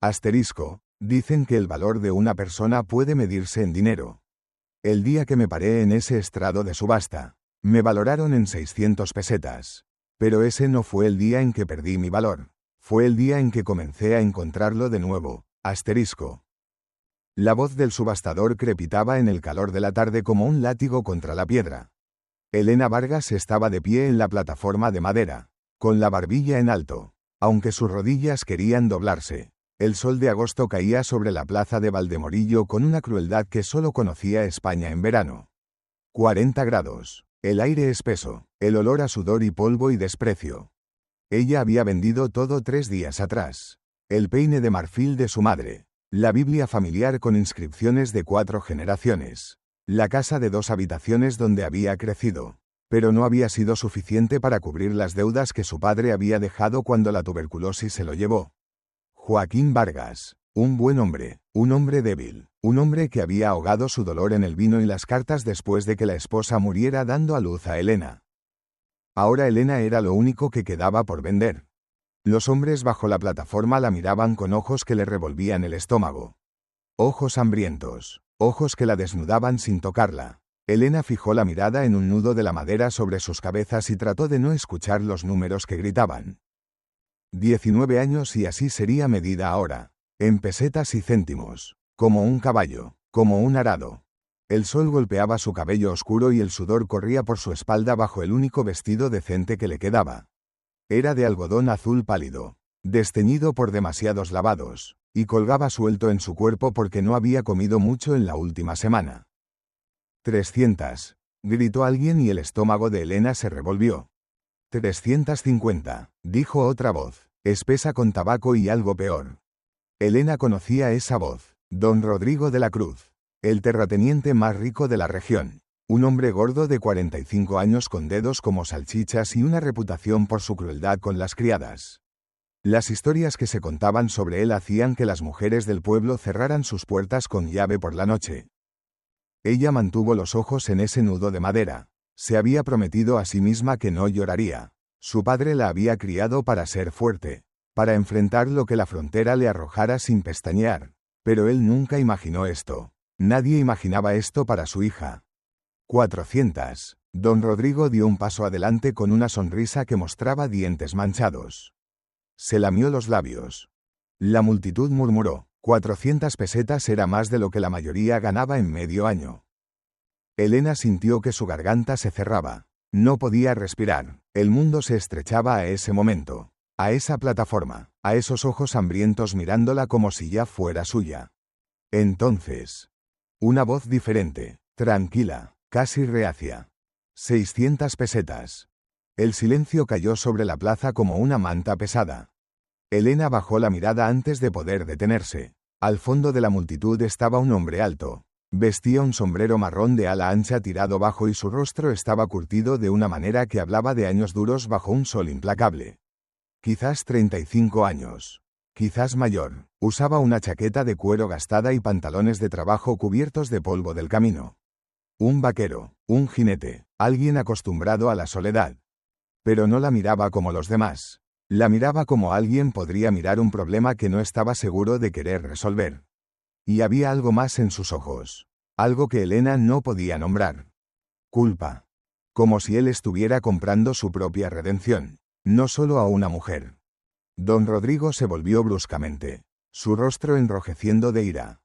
Asterisco. Dicen que el valor de una persona puede medirse en dinero. El día que me paré en ese estrado de subasta, me valoraron en 600 pesetas. Pero ese no fue el día en que perdí mi valor. Fue el día en que comencé a encontrarlo de nuevo. Asterisco. La voz del subastador crepitaba en el calor de la tarde como un látigo contra la piedra. Elena Vargas estaba de pie en la plataforma de madera, con la barbilla en alto, aunque sus rodillas querían doblarse. El sol de agosto caía sobre la plaza de Valdemorillo con una crueldad que solo conocía España en verano. 40 grados. El aire espeso, el olor a sudor y polvo y desprecio. Ella había vendido todo 3 días atrás. El peine de marfil de su madre, la Biblia familiar con inscripciones de 4 generaciones, la casa de 2 habitaciones donde había crecido, pero no había sido suficiente para cubrir las deudas que su padre había dejado cuando la tuberculosis se lo llevó. Joaquín Vargas, un buen hombre, un hombre débil, un hombre que había ahogado su dolor en el vino y las cartas después de que la esposa muriera dando a luz a Elena. Ahora Elena era lo único que quedaba por vender. Los hombres bajo la plataforma la miraban con ojos que le revolvían el estómago. Ojos hambrientos, ojos que la desnudaban sin tocarla. Elena fijó la mirada en un nudo de la madera sobre sus cabezas y trató de no escuchar los números que gritaban. 19 años y así sería medida ahora, en pesetas y céntimos, como un caballo, como un arado. El sol golpeaba su cabello oscuro y el sudor corría por su espalda bajo el único vestido decente que le quedaba. Era de algodón azul pálido, desteñido por demasiados lavados, y colgaba suelto en su cuerpo porque no había comido mucho en la última semana. 300, gritó alguien y el estómago de Elena se revolvió. 350, dijo otra voz, espesa con tabaco y algo peor. Elena conocía esa voz, don Rodrigo de la Cruz, el terrateniente más rico de la región, un hombre gordo de 45 años con dedos como salchichas y una reputación por su crueldad con las criadas. Las historias que se contaban sobre él hacían que las mujeres del pueblo cerraran sus puertas con llave por la noche. Ella mantuvo los ojos en ese nudo de madera. Se había prometido a sí misma que no lloraría. Su padre la había criado para ser fuerte, para enfrentar lo que la frontera le arrojara sin pestañear. Pero él nunca imaginó esto. Nadie imaginaba esto para su hija. 400. Don Rodrigo dio un paso adelante con una sonrisa que mostraba dientes manchados. Se lamió los labios. La multitud murmuró. 400 pesetas era más de lo que la mayoría ganaba en medio año. Elena sintió que su garganta se cerraba. No podía respirar. El mundo se estrechaba a ese momento. A esa plataforma. A esos ojos hambrientos mirándola como si ya fuera suya. Entonces. Una voz diferente. Tranquila. Casi reacia. 600 pesetas. El silencio cayó sobre la plaza como una manta pesada. Elena bajó la mirada antes de poder detenerse. Al fondo de la multitud estaba un hombre alto. Vestía un sombrero marrón de ala ancha tirado bajo y su rostro estaba curtido de una manera que hablaba de años duros bajo un sol implacable. Quizás 35 años. Quizás mayor. Usaba una chaqueta de cuero gastada y pantalones de trabajo cubiertos de polvo del camino. Un vaquero, un jinete, alguien acostumbrado a la soledad. Pero no la miraba como los demás. La miraba como alguien podría mirar un problema que no estaba seguro de querer resolver. Y había algo más en sus ojos. Algo que Elena no podía nombrar. Culpa. Como si él estuviera comprando su propia redención. No solo a una mujer. Don Rodrigo se volvió bruscamente. Su rostro enrojeciendo de ira.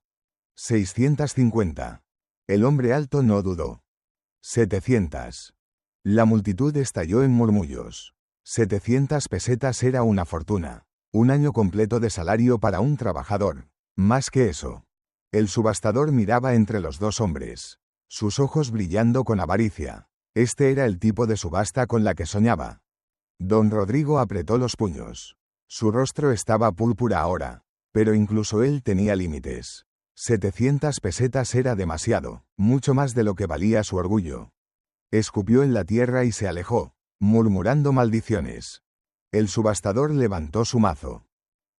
650. El hombre alto no dudó. 700. La multitud estalló en murmullos. 700 pesetas era una fortuna. Un año completo de salario para un trabajador. Más que eso. El subastador miraba entre los dos hombres. Sus ojos brillando con avaricia. Este era el tipo de subasta con la que soñaba. Don Rodrigo apretó los puños. Su rostro estaba púrpura ahora. Pero incluso él tenía límites. 700 pesetas era demasiado, mucho más de lo que valía su orgullo. Escupió en la tierra y se alejó, murmurando maldiciones. El subastador levantó su mazo.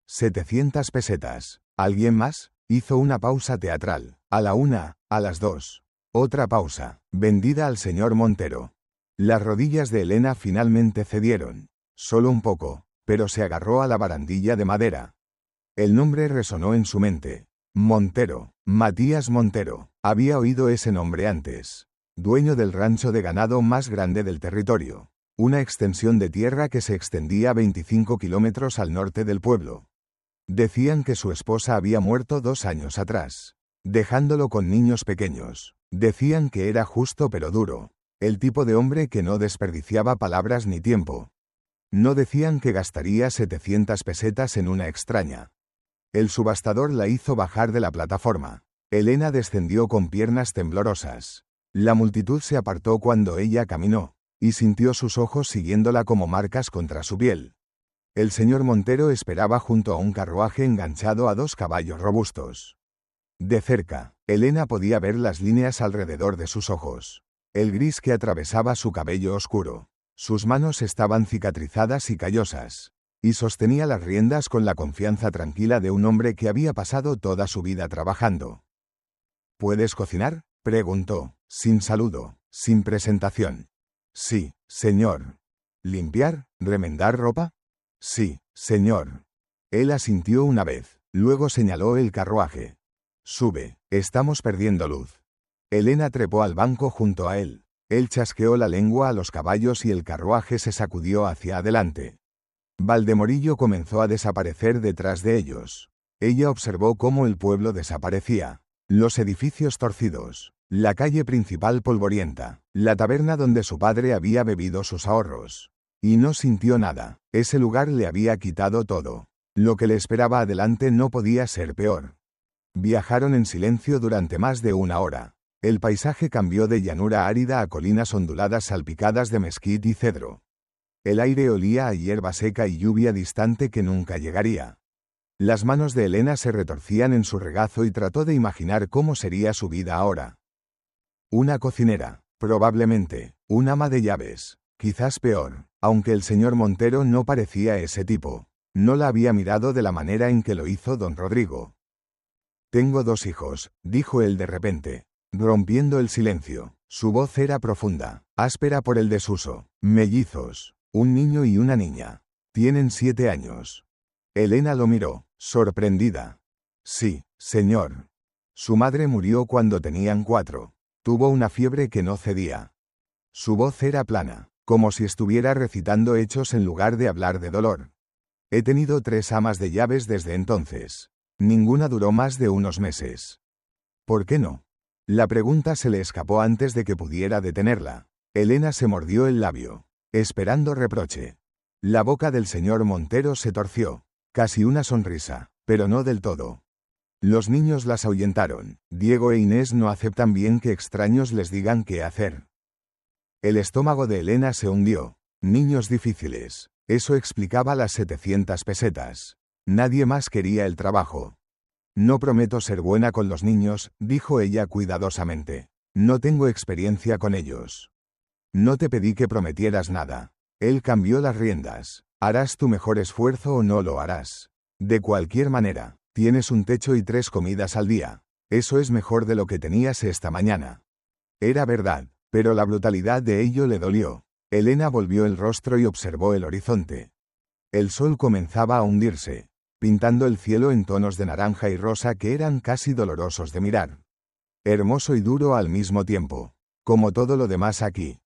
700 pesetas. ¿Alguien más? Hizo una pausa teatral. A la 1, a las 2. Otra pausa, vendida al señor Montero. Las rodillas de Elena finalmente cedieron. Solo un poco, pero se agarró a la barandilla de madera. El nombre resonó en su mente. Montero. Matías Montero. Había oído ese nombre antes. Dueño del rancho de ganado más grande del territorio. Una extensión de tierra que se extendía 25 kilómetros al norte del pueblo. Decían que su esposa había muerto 2 años atrás, dejándolo con niños pequeños. Decían que era justo pero duro. El tipo de hombre que no desperdiciaba palabras ni tiempo. No decían que gastaría 700 pesetas en una extraña. El subastador la hizo bajar de la plataforma. Elena descendió con piernas temblorosas. La multitud se apartó cuando ella caminó, y sintió sus ojos siguiéndola como marcas contra su piel. El señor Montero esperaba junto a un carruaje enganchado a 2 caballos robustos. De cerca, Elena podía ver las líneas alrededor de sus ojos. El gris que atravesaba su cabello oscuro. Sus manos estaban cicatrizadas y callosas. Y sostenía las riendas con la confianza tranquila de un hombre que había pasado toda su vida trabajando. ¿Puedes cocinar?, preguntó, sin saludo, sin presentación. Sí, señor. ¿Limpiar, remendar ropa? Sí, señor. Él asintió una vez, luego señaló el carruaje. Sube, estamos perdiendo luz. Elena trepó al banco junto a él. Él chasqueó la lengua a los caballos y el carruaje se sacudió hacia adelante. Valdemorillo comenzó a desaparecer detrás de ellos. Ella observó cómo el pueblo desaparecía. Los edificios torcidos, la calle principal polvorienta, la taberna donde su padre había bebido sus ahorros. Y no sintió nada. Ese lugar le había quitado todo. Lo que le esperaba adelante no podía ser peor. Viajaron en silencio durante más de 1 hora. El paisaje cambió de llanura árida a colinas onduladas salpicadas de mezquite y cedro. El aire olía a hierba seca y lluvia distante que nunca llegaría. Las manos de Elena se retorcían en su regazo y trató de imaginar cómo sería su vida ahora. Una cocinera, probablemente, un ama de llaves, quizás peor, aunque el señor Montero no parecía ese tipo. No la había mirado de la manera en que lo hizo don Rodrigo. Tengo 2 hijos, dijo él de repente, rompiendo el silencio. Su voz era profunda, áspera por el desuso. Mellizos. Un niño y una niña. Tienen 7 años. Elena lo miró, sorprendida. Sí, señor. Su madre murió cuando tenían 4. Tuvo una fiebre que no cedía. Su voz era plana, como si estuviera recitando hechos en lugar de hablar de dolor. He tenido 3 amas de llaves desde entonces. Ninguna duró más de unos meses. ¿Por qué no? La pregunta se le escapó antes de que pudiera detenerla. Elena se mordió el labio, esperando reproche. La boca del señor Montero se torció, casi una sonrisa, pero no del todo. Los niños las ahuyentaron. Diego e Inés no aceptan bien que extraños les digan qué hacer. El estómago de Elena se hundió. Niños difíciles. Eso explicaba las 700 pesetas. Nadie más quería el trabajo. No prometo ser buena con los niños, dijo ella cuidadosamente. No tengo experiencia con ellos. No te pedí que prometieras nada. Él cambió las riendas. ¿Harás tu mejor esfuerzo o no lo harás? De cualquier manera, tienes un techo y 3 comidas al día. Eso es mejor de lo que tenías esta mañana. Era verdad, pero la brutalidad de ello le dolió. Elena volvió el rostro y observó el horizonte. El sol comenzaba a hundirse, pintando el cielo en tonos de naranja y rosa que eran casi dolorosos de mirar. Hermoso y duro al mismo tiempo, como todo lo demás aquí.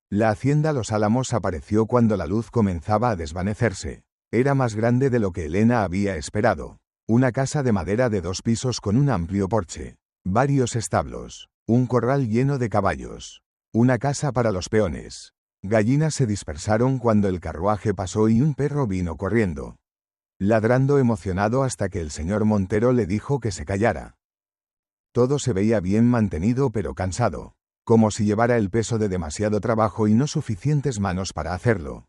La hacienda Los Álamos apareció cuando la luz comenzaba a desvanecerse. Era más grande de lo que Elena había esperado. Una casa de madera de 2 pisos con un amplio porche, varios establos, un corral lleno de caballos, una casa para los peones. Gallinas se dispersaron cuando el carruaje pasó y un perro vino corriendo, ladrando emocionado hasta que el señor Montero le dijo que se callara. Todo se veía bien mantenido pero cansado, como si llevara el peso de demasiado trabajo y no suficientes manos para hacerlo.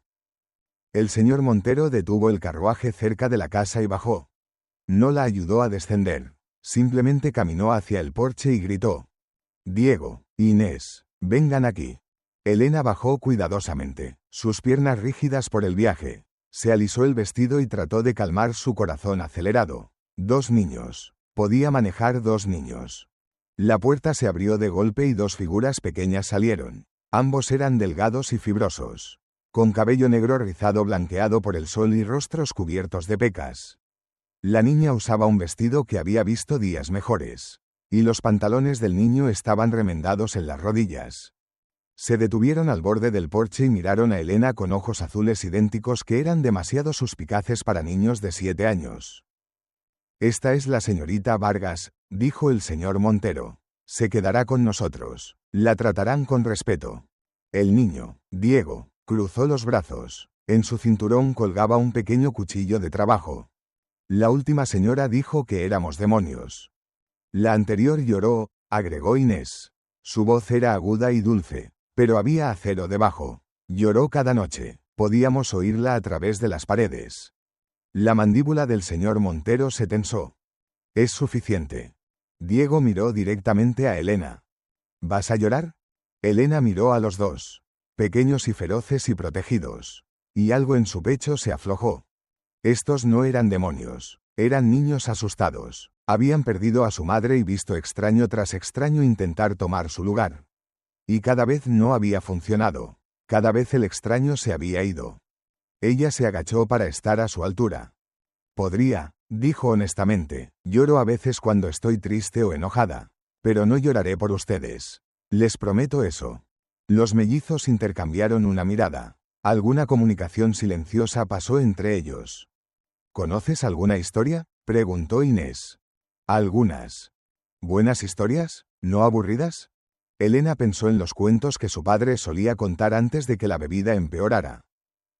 El señor Montero detuvo el carruaje cerca de la casa y bajó. No la ayudó a descender, simplemente caminó hacia el porche y gritó: Diego, Inés, vengan aquí. Elena bajó cuidadosamente, sus piernas rígidas por el viaje. Se alisó el vestido y trató de calmar su corazón acelerado. 2 niños. Podía manejar 2 niños. La puerta se abrió de golpe y 2 figuras pequeñas salieron. Ambos eran delgados y fibrosos, con cabello negro rizado blanqueado por el sol y rostros cubiertos de pecas. La niña usaba un vestido que había visto días mejores. Y los pantalones del niño estaban remendados en las rodillas. Se detuvieron al borde del porche y miraron a Elena con ojos azules idénticos que eran demasiado suspicaces para niños de 7 años. «Esta es la señorita Vargas», dijo el señor Montero. «Se quedará con nosotros. La tratarán con respeto». El niño, Diego, cruzó los brazos. En su cinturón colgaba un pequeño cuchillo de trabajo. «La última señora dijo que éramos demonios». «La anterior lloró», agregó Inés. Su voz era aguda y dulce, pero había acero debajo. Lloró cada noche. Podíamos oírla a través de las paredes. La mandíbula del señor Montero se tensó. «Es suficiente». Diego miró directamente a Elena. «¿Vas a llorar?» Elena miró a los dos, pequeños y feroces y protegidos. Y algo en su pecho se aflojó. Estos no eran demonios, eran niños asustados. Habían perdido a su madre y visto extraño tras extraño intentar tomar su lugar. Y cada vez no había funcionado. Cada vez el extraño se había ido. Ella se agachó para estar a su altura. «Podría», dijo honestamente, «lloro a veces cuando estoy triste o enojada. Pero no lloraré por ustedes. Les prometo eso». Los mellizos intercambiaron una mirada. Alguna comunicación silenciosa pasó entre ellos. «¿Conoces alguna historia?», preguntó Inés. «Algunas». «¿Buenas historias? ¿No aburridas?». Elena pensó en los cuentos que su padre solía contar antes de que la bebida empeorara.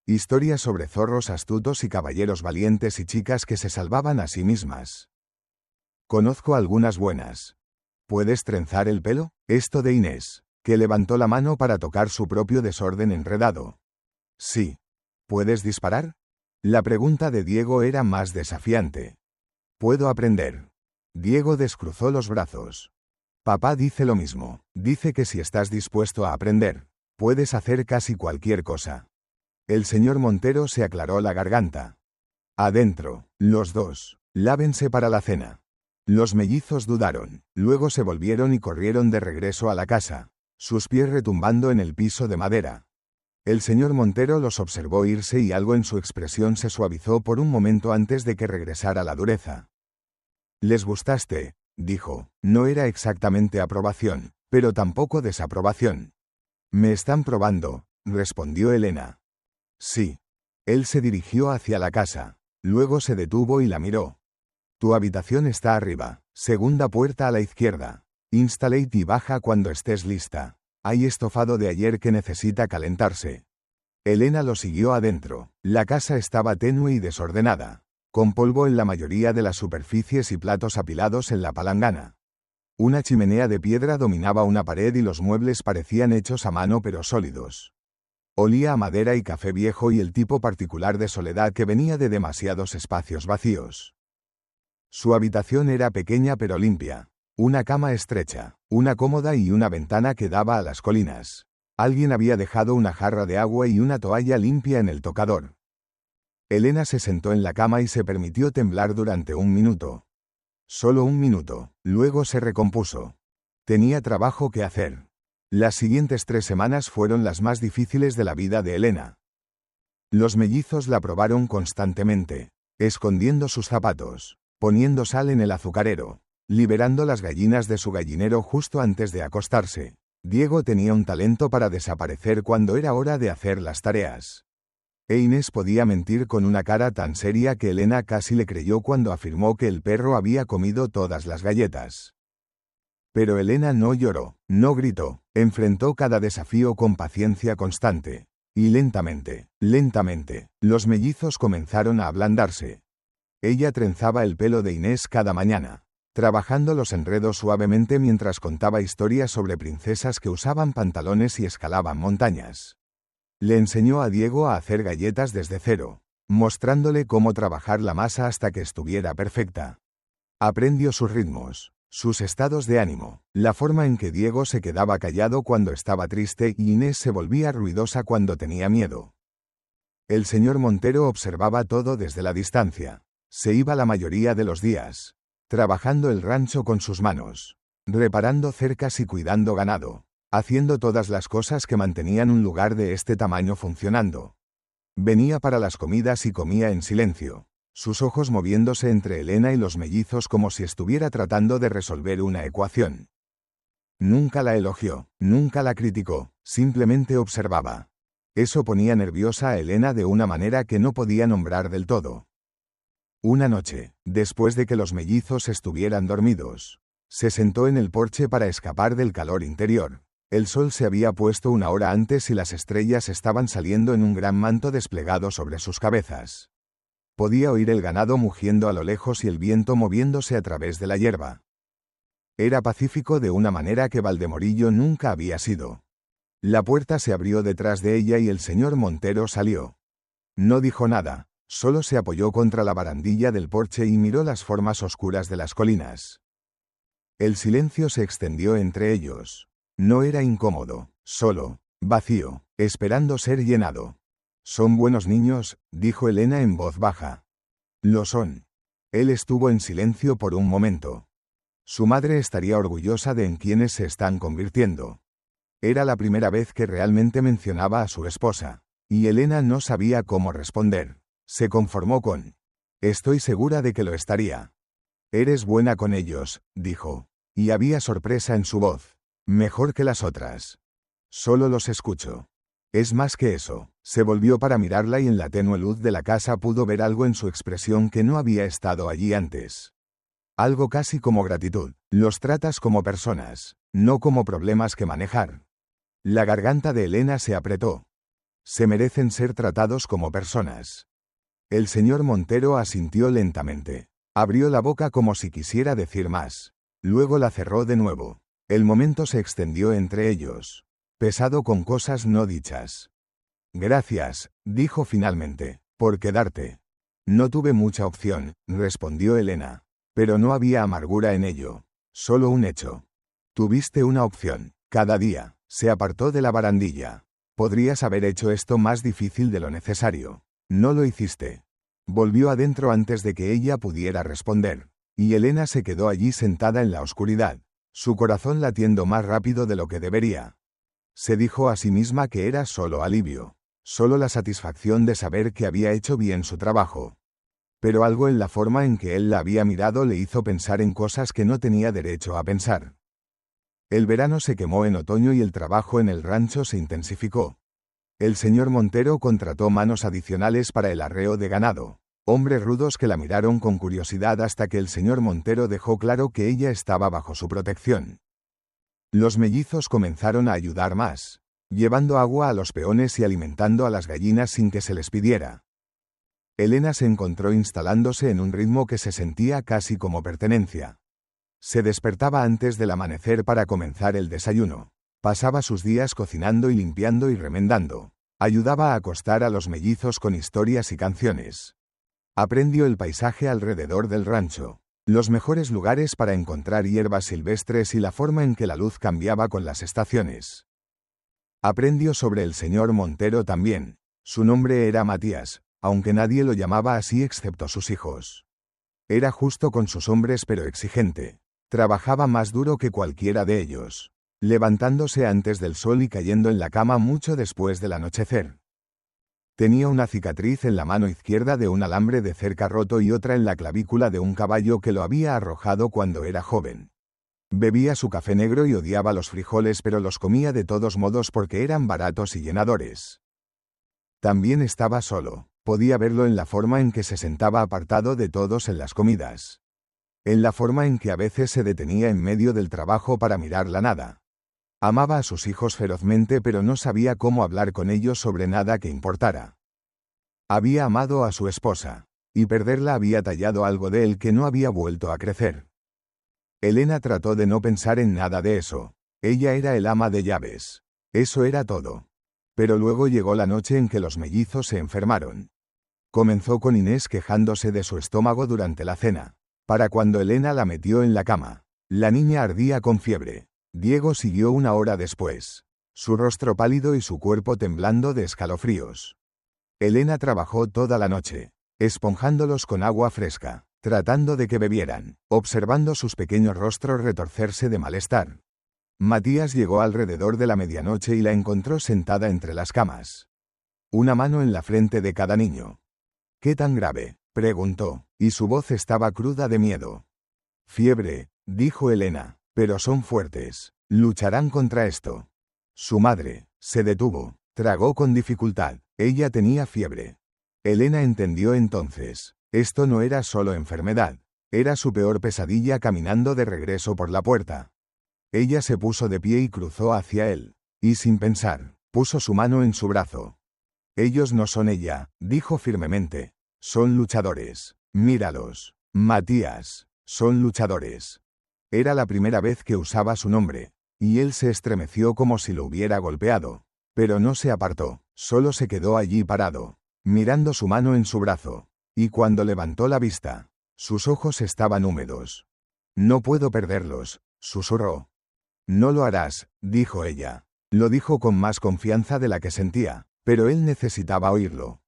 Historias sobre zorros astutos y caballeros valientes y chicas que se salvaban a sí mismas. «Conozco algunas buenas». «¿Puedes trenzar el pelo?», esto de Inés, que levantó la mano para tocar su propio desorden enredado. «Sí». «¿Puedes disparar?». La pregunta de Diego era más desafiante. «Puedo aprender». Diego descruzó los brazos. «Papá dice lo mismo. Dice que si estás dispuesto a aprender, puedes hacer casi cualquier cosa». El señor Montero se aclaró la garganta. «Adentro, los dos. Lávense para la cena». Los mellizos dudaron, luego se volvieron y corrieron de regreso a la casa, sus pies retumbando en el piso de madera. El señor Montero los observó irse y algo en su expresión se suavizó por un momento antes de que regresara la dureza. «Les gustaste», dijo. No era exactamente aprobación, pero tampoco desaprobación. «Me están probando», respondió Elena. «Sí». Él se dirigió hacia la casa. Luego se detuvo y la miró. «Tu habitación está arriba, segunda puerta a la izquierda. Installate y baja cuando estés lista. Hay estofado de ayer que necesita calentarse». Elena lo siguió adentro. La casa estaba tenue y desordenada, con polvo en la mayoría de las superficies y platos apilados en la palangana. Una chimenea de piedra dominaba una pared y los muebles parecían hechos a mano pero sólidos. Olía a madera y café viejo y el tipo particular de soledad que venía de demasiados espacios vacíos. Su habitación era pequeña pero limpia. Una cama estrecha, una cómoda y una ventana que daba a las colinas. Alguien había dejado una jarra de agua y una toalla limpia en el tocador. Elena se sentó en la cama y se permitió temblar durante un minuto. Solo un minuto, luego se recompuso. Tenía trabajo que hacer. Las siguientes 3 semanas fueron las más difíciles de la vida de Elena. Los mellizos la probaron constantemente, escondiendo sus zapatos, poniendo sal en el azucarero, liberando las gallinas de su gallinero justo antes de acostarse. Diego tenía un talento para desaparecer cuando era hora de hacer las tareas. E Inés podía mentir con una cara tan seria que Elena casi le creyó cuando afirmó que el perro había comido todas las galletas. Pero Elena no lloró, no gritó, enfrentó cada desafío con paciencia constante. Y lentamente, los mellizos comenzaron a ablandarse. Ella trenzaba el pelo de Inés cada mañana, trabajando los enredos suavemente mientras contaba historias sobre princesas que usaban pantalones y escalaban montañas. Le enseñó a Diego a hacer galletas desde cero, mostrándole cómo trabajar la masa hasta que estuviera perfecta. Aprendió sus ritmos, sus estados de ánimo, la forma en que Diego se quedaba callado cuando estaba triste y Inés se volvía ruidosa cuando tenía miedo. El señor Montero observaba todo desde la distancia. Se iba la mayoría de los días, trabajando el rancho con sus manos, reparando cercas y cuidando ganado, haciendo todas las cosas que mantenían un lugar de este tamaño funcionando. Venía para las comidas y comía en silencio. sus ojos moviéndose entre Elena y los mellizos como si estuviera tratando de resolver una ecuación. Nunca la elogió, nunca la criticó, simplemente observaba. Eso ponía nerviosa a Elena de una manera que no podía nombrar del todo. Una noche, después de que los mellizos estuvieran dormidos, se sentó en el porche para escapar del calor interior. El sol se había puesto una hora antes y las estrellas estaban saliendo en un gran manto desplegado sobre sus cabezas. Podía oír el ganado mugiendo a lo lejos y el viento moviéndose a través de la hierba. Era pacífico de una manera que Valdemorillo nunca había sido. La puerta se abrió detrás de ella y el señor Montero salió. No dijo nada, solo se apoyó contra la barandilla del porche y miró las formas oscuras de las colinas. El silencio se extendió entre ellos. No era incómodo, solo, vacío, esperando ser llenado. «Son buenos niños», dijo Elena en voz baja. «Lo son». Él estuvo en silencio por un momento. Su madre estaría orgullosa de en quienes se están convirtiendo. Era la primera vez que realmente mencionaba a su esposa, y Elena no sabía cómo responder. Se conformó con: «Estoy segura de que lo estaría». «Eres buena con ellos», dijo, y había sorpresa en su voz. «Mejor que las otras. Solo los escucho». «Es más que eso». Se volvió para mirarla y en la tenue luz de la casa pudo ver algo en su expresión que no había estado allí antes. Algo casi como gratitud. «Los tratas como personas, no como problemas que manejar». La garganta de Elena se apretó. «Se merecen ser tratados como personas». El señor Montero asintió lentamente. Abrió la boca como si quisiera decir más. Luego la cerró de nuevo. El momento se extendió entre ellos, pesado con cosas no dichas. «Gracias», dijo finalmente, «por quedarte». «No tuve mucha opción», respondió Elena. Pero no había amargura en ello. Solo un hecho. «Tuviste una opción. Cada día». Se apartó de la barandilla. «Podrías haber hecho esto más difícil de lo necesario. No lo hiciste». Volvió adentro antes de que ella pudiera responder. Y Elena se quedó allí sentada en la oscuridad, su corazón latiendo más rápido de lo que debería. Se dijo a sí misma que era solo alivio. Solo la satisfacción de saber que había hecho bien su trabajo. Pero algo en la forma en que él la había mirado le hizo pensar en cosas que no tenía derecho a pensar. El verano se quemó en otoño y el trabajo en el rancho se intensificó. El señor Montero contrató manos adicionales para el arreo de ganado, hombres rudos que la miraron con curiosidad hasta que el señor Montero dejó claro que ella estaba bajo su protección. Los mellizos comenzaron a ayudar más, llevando agua a los peones y alimentando a las gallinas sin que se les pidiera. Elena se encontró instalándose en un ritmo que se sentía casi como pertenencia. Se despertaba antes del amanecer para comenzar el desayuno. Pasaba sus días cocinando y limpiando y remendando. Ayudaba a acostar a los mellizos con historias y canciones. Aprendió el paisaje alrededor del rancho, los mejores lugares para encontrar hierbas silvestres y la forma en que la luz cambiaba con las estaciones. Aprendió sobre el señor Montero también. Su nombre era Matías, aunque nadie lo llamaba así excepto sus hijos. Era justo con sus hombres pero exigente. Trabajaba más duro que cualquiera de ellos, levantándose antes del sol y cayendo en la cama mucho después del anochecer. Tenía una cicatriz en la mano izquierda de un alambre de cerca roto y otra en la clavícula de un caballo que lo había arrojado cuando era joven. Bebía su café negro y odiaba los frijoles pero los comía de todos modos porque eran baratos y llenadores. También estaba solo. Podía verlo en la forma en que se sentaba apartado de todos en las comidas. En la forma en que a veces se detenía en medio del trabajo para mirar la nada. Amaba a sus hijos ferozmente pero no sabía cómo hablar con ellos sobre nada que importara. Había amado a su esposa, y perderla había tallado algo de él que no había vuelto a crecer. Elena trató de no pensar en nada de eso. Ella era el ama de llaves. Eso era todo. Pero luego llegó la noche en que los mellizos se enfermaron. Comenzó con Inés quejándose de su estómago durante la cena. Para cuando Elena la metió en la cama, la niña ardía con fiebre. Diego siguió una hora después, su rostro pálido y su cuerpo temblando de escalofríos. Elena trabajó toda la noche, esponjándolos con agua fresca, tratando de que bebieran, observando sus pequeños rostros retorcerse de malestar. Matías llegó alrededor de la medianoche y la encontró sentada entre las camas. Una mano en la frente de cada niño. «¿Qué tan grave?», preguntó, y su voz estaba cruda de miedo. Fiebre, dijo Elena, pero son fuertes. Lucharán contra esto. Su madre se detuvo, tragó con dificultad. Ella tenía fiebre. Elena entendió entonces. Esto no era solo enfermedad. Era su peor pesadilla caminando de regreso por la puerta. Ella se puso de pie y cruzó hacia él. Y sin pensar, puso su mano en su brazo. Ellos no son ella, dijo firmemente. Son luchadores. Míralos. Matías. Son luchadores. Era la primera vez que usaba su nombre, y él se estremeció como si lo hubiera golpeado. Pero no se apartó, solo se quedó allí parado, mirando su mano en su brazo. Y cuando levantó la vista, sus ojos estaban húmedos. No puedo perderlos, susurró. No lo harás, dijo ella. Lo dijo con más confianza de la que sentía, pero él necesitaba oírlo.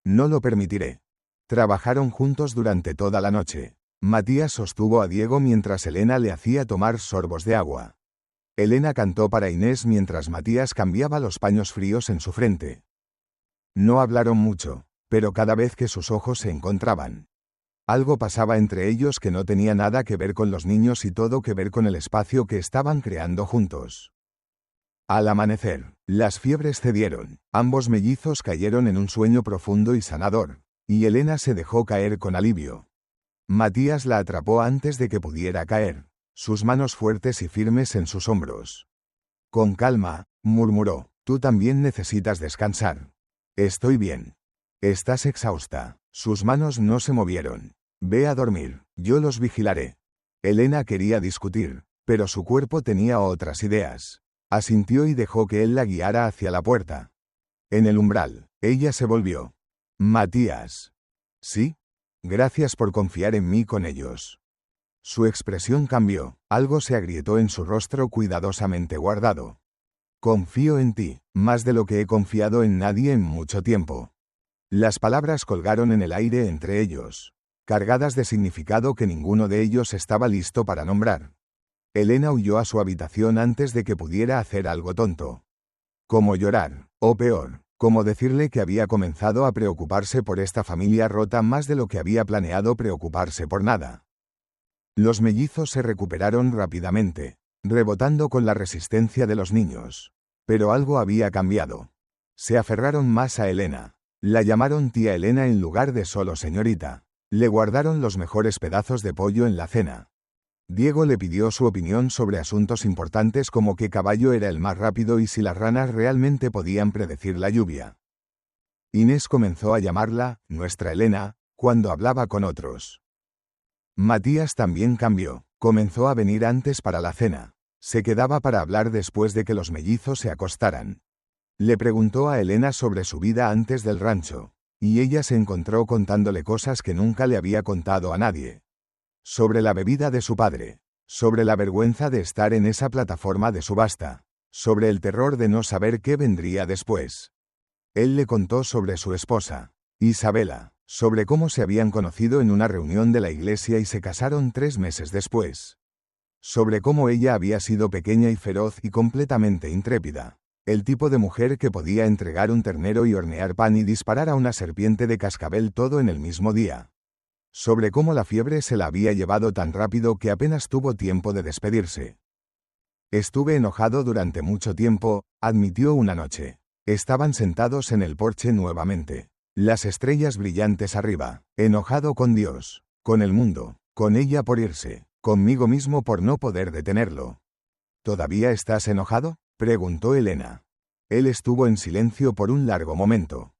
No lo permitiré. Trabajaron juntos durante toda la noche. Matías sostuvo a Diego mientras Elena le hacía tomar sorbos de agua. Elena cantó para Inés mientras Matías cambiaba los paños fríos en su frente. No hablaron mucho, pero cada vez que sus ojos se encontraban, algo pasaba entre ellos que no tenía nada que ver con los niños y todo que ver con el espacio que estaban creando juntos. Al amanecer, las fiebres cedieron, ambos mellizos cayeron en un sueño profundo y sanador, y Elena se dejó caer con alivio. Matías la atrapó antes de que pudiera caer, sus manos fuertes y firmes en sus hombros. Con calma, murmuró, tú también necesitas descansar. Estoy bien. Estás exhausta. Sus manos no se movieron. Ve a dormir, yo los vigilaré. Elena quería discutir, pero su cuerpo tenía otras ideas. Asintió y dejó que él la guiara hacia la puerta. En el umbral, ella se volvió. Matías. ¿Sí? Gracias por confiar en mí con ellos. Su expresión cambió, algo se agrietó en su rostro cuidadosamente guardado. Confío en ti, más de lo que he confiado en nadie en mucho tiempo. Las palabras colgaron en el aire entre ellos, cargadas de significado que ninguno de ellos estaba listo para nombrar. Elena huyó a su habitación antes de que pudiera hacer algo tonto. Como llorar, o peor, como decirle que había comenzado a preocuparse por esta familia rota más de lo que había planeado preocuparse por nada. Los mellizos se recuperaron rápidamente, rebotando con la resistencia de los niños. Pero algo había cambiado. Se aferraron más a Elena. La llamaron tía Elena en lugar de solo señorita. Le guardaron los mejores pedazos de pollo en la cena. Diego le pidió su opinión sobre asuntos importantes como qué caballo era el más rápido y si las ranas realmente podían predecir la lluvia. Inés comenzó a llamarla, nuestra Elena, cuando hablaba con otros. Matías también cambió, comenzó a venir antes para la cena. Se quedaba para hablar después de que los mellizos se acostaran. Le preguntó a Elena sobre su vida antes del rancho, y ella se encontró contándole cosas que nunca le había contado a nadie. Sobre la bebida de su padre, sobre la vergüenza de estar en esa plataforma de subasta, sobre el terror de no saber qué vendría después. Él le contó sobre su esposa, Isabela, sobre cómo se habían conocido en una reunión de la iglesia y se casaron 3 meses después. Sobre cómo ella había sido pequeña y feroz y completamente intrépida. El tipo de mujer que podía entregar un ternero y hornear pan y disparar a una serpiente de cascabel todo en el mismo día. Sobre cómo la fiebre se la había llevado tan rápido que apenas tuvo tiempo de despedirse. Estuve enojado durante mucho tiempo, admitió una noche. Estaban sentados en el porche nuevamente. Las estrellas brillantes arriba. Enojado con Dios, con el mundo, con ella por irse, conmigo mismo por no poder detenerlo. ¿Todavía estás enojado?, preguntó Elena. Él estuvo en silencio por un largo momento.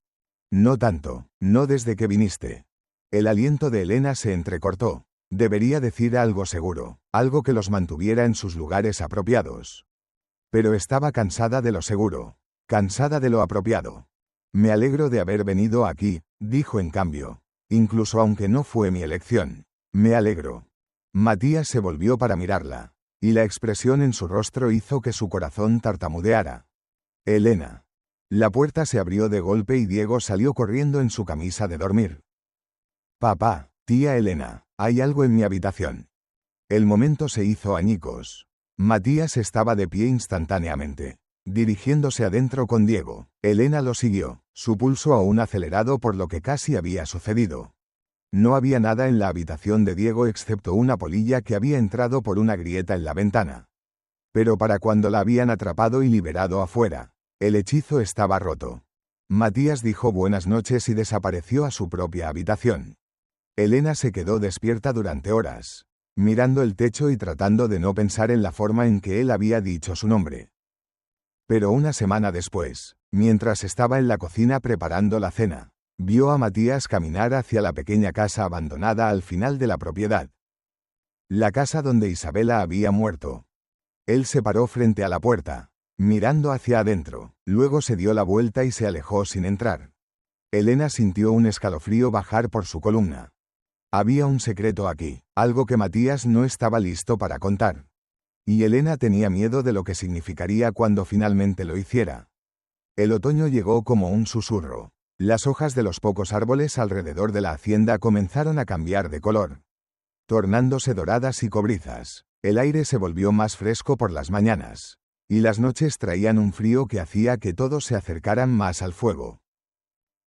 No tanto, no desde que viniste. El aliento de Elena se entrecortó. Debería decir algo seguro, algo que los mantuviera en sus lugares apropiados. Pero estaba cansada de lo seguro, cansada de lo apropiado. Me alegro de haber venido aquí, dijo en cambio, incluso aunque no fue mi elección. Me alegro. Matías se volvió para mirarla, y la expresión en su rostro hizo que su corazón tartamudeara. Elena. La puerta se abrió de golpe y Diego salió corriendo en su camisa de dormir. Papá, tía Elena, hay algo en mi habitación. El momento se hizo añicos. Matías estaba de pie instantáneamente, dirigiéndose adentro con Diego. Elena lo siguió, su pulso aún acelerado por lo que casi había sucedido. No había nada en la habitación de Diego excepto una polilla que había entrado por una grieta en la ventana. Pero para cuando la habían atrapado y liberado afuera, el hechizo estaba roto. Matías dijo buenas noches y desapareció a su propia habitación. Elena se quedó despierta durante horas, mirando el techo y tratando de no pensar en la forma en que él había dicho su nombre. Pero una semana después, mientras estaba en la cocina preparando la cena, vio a Matías caminar hacia la pequeña casa abandonada al final de la propiedad. La casa donde Isabela había muerto. Él se paró frente a la puerta, mirando hacia adentro, luego se dio la vuelta y se alejó sin entrar. Elena sintió un escalofrío bajar por su columna. Había un secreto aquí, algo que Matías no estaba listo para contar. Y Elena tenía miedo de lo que significaría cuando finalmente lo hiciera. El otoño llegó como un susurro. Las hojas de los pocos árboles alrededor de la hacienda comenzaron a cambiar de color, tornándose doradas y cobrizas. El aire se volvió más fresco por las mañanas, y las noches traían un frío que hacía que todos se acercaran más al fuego.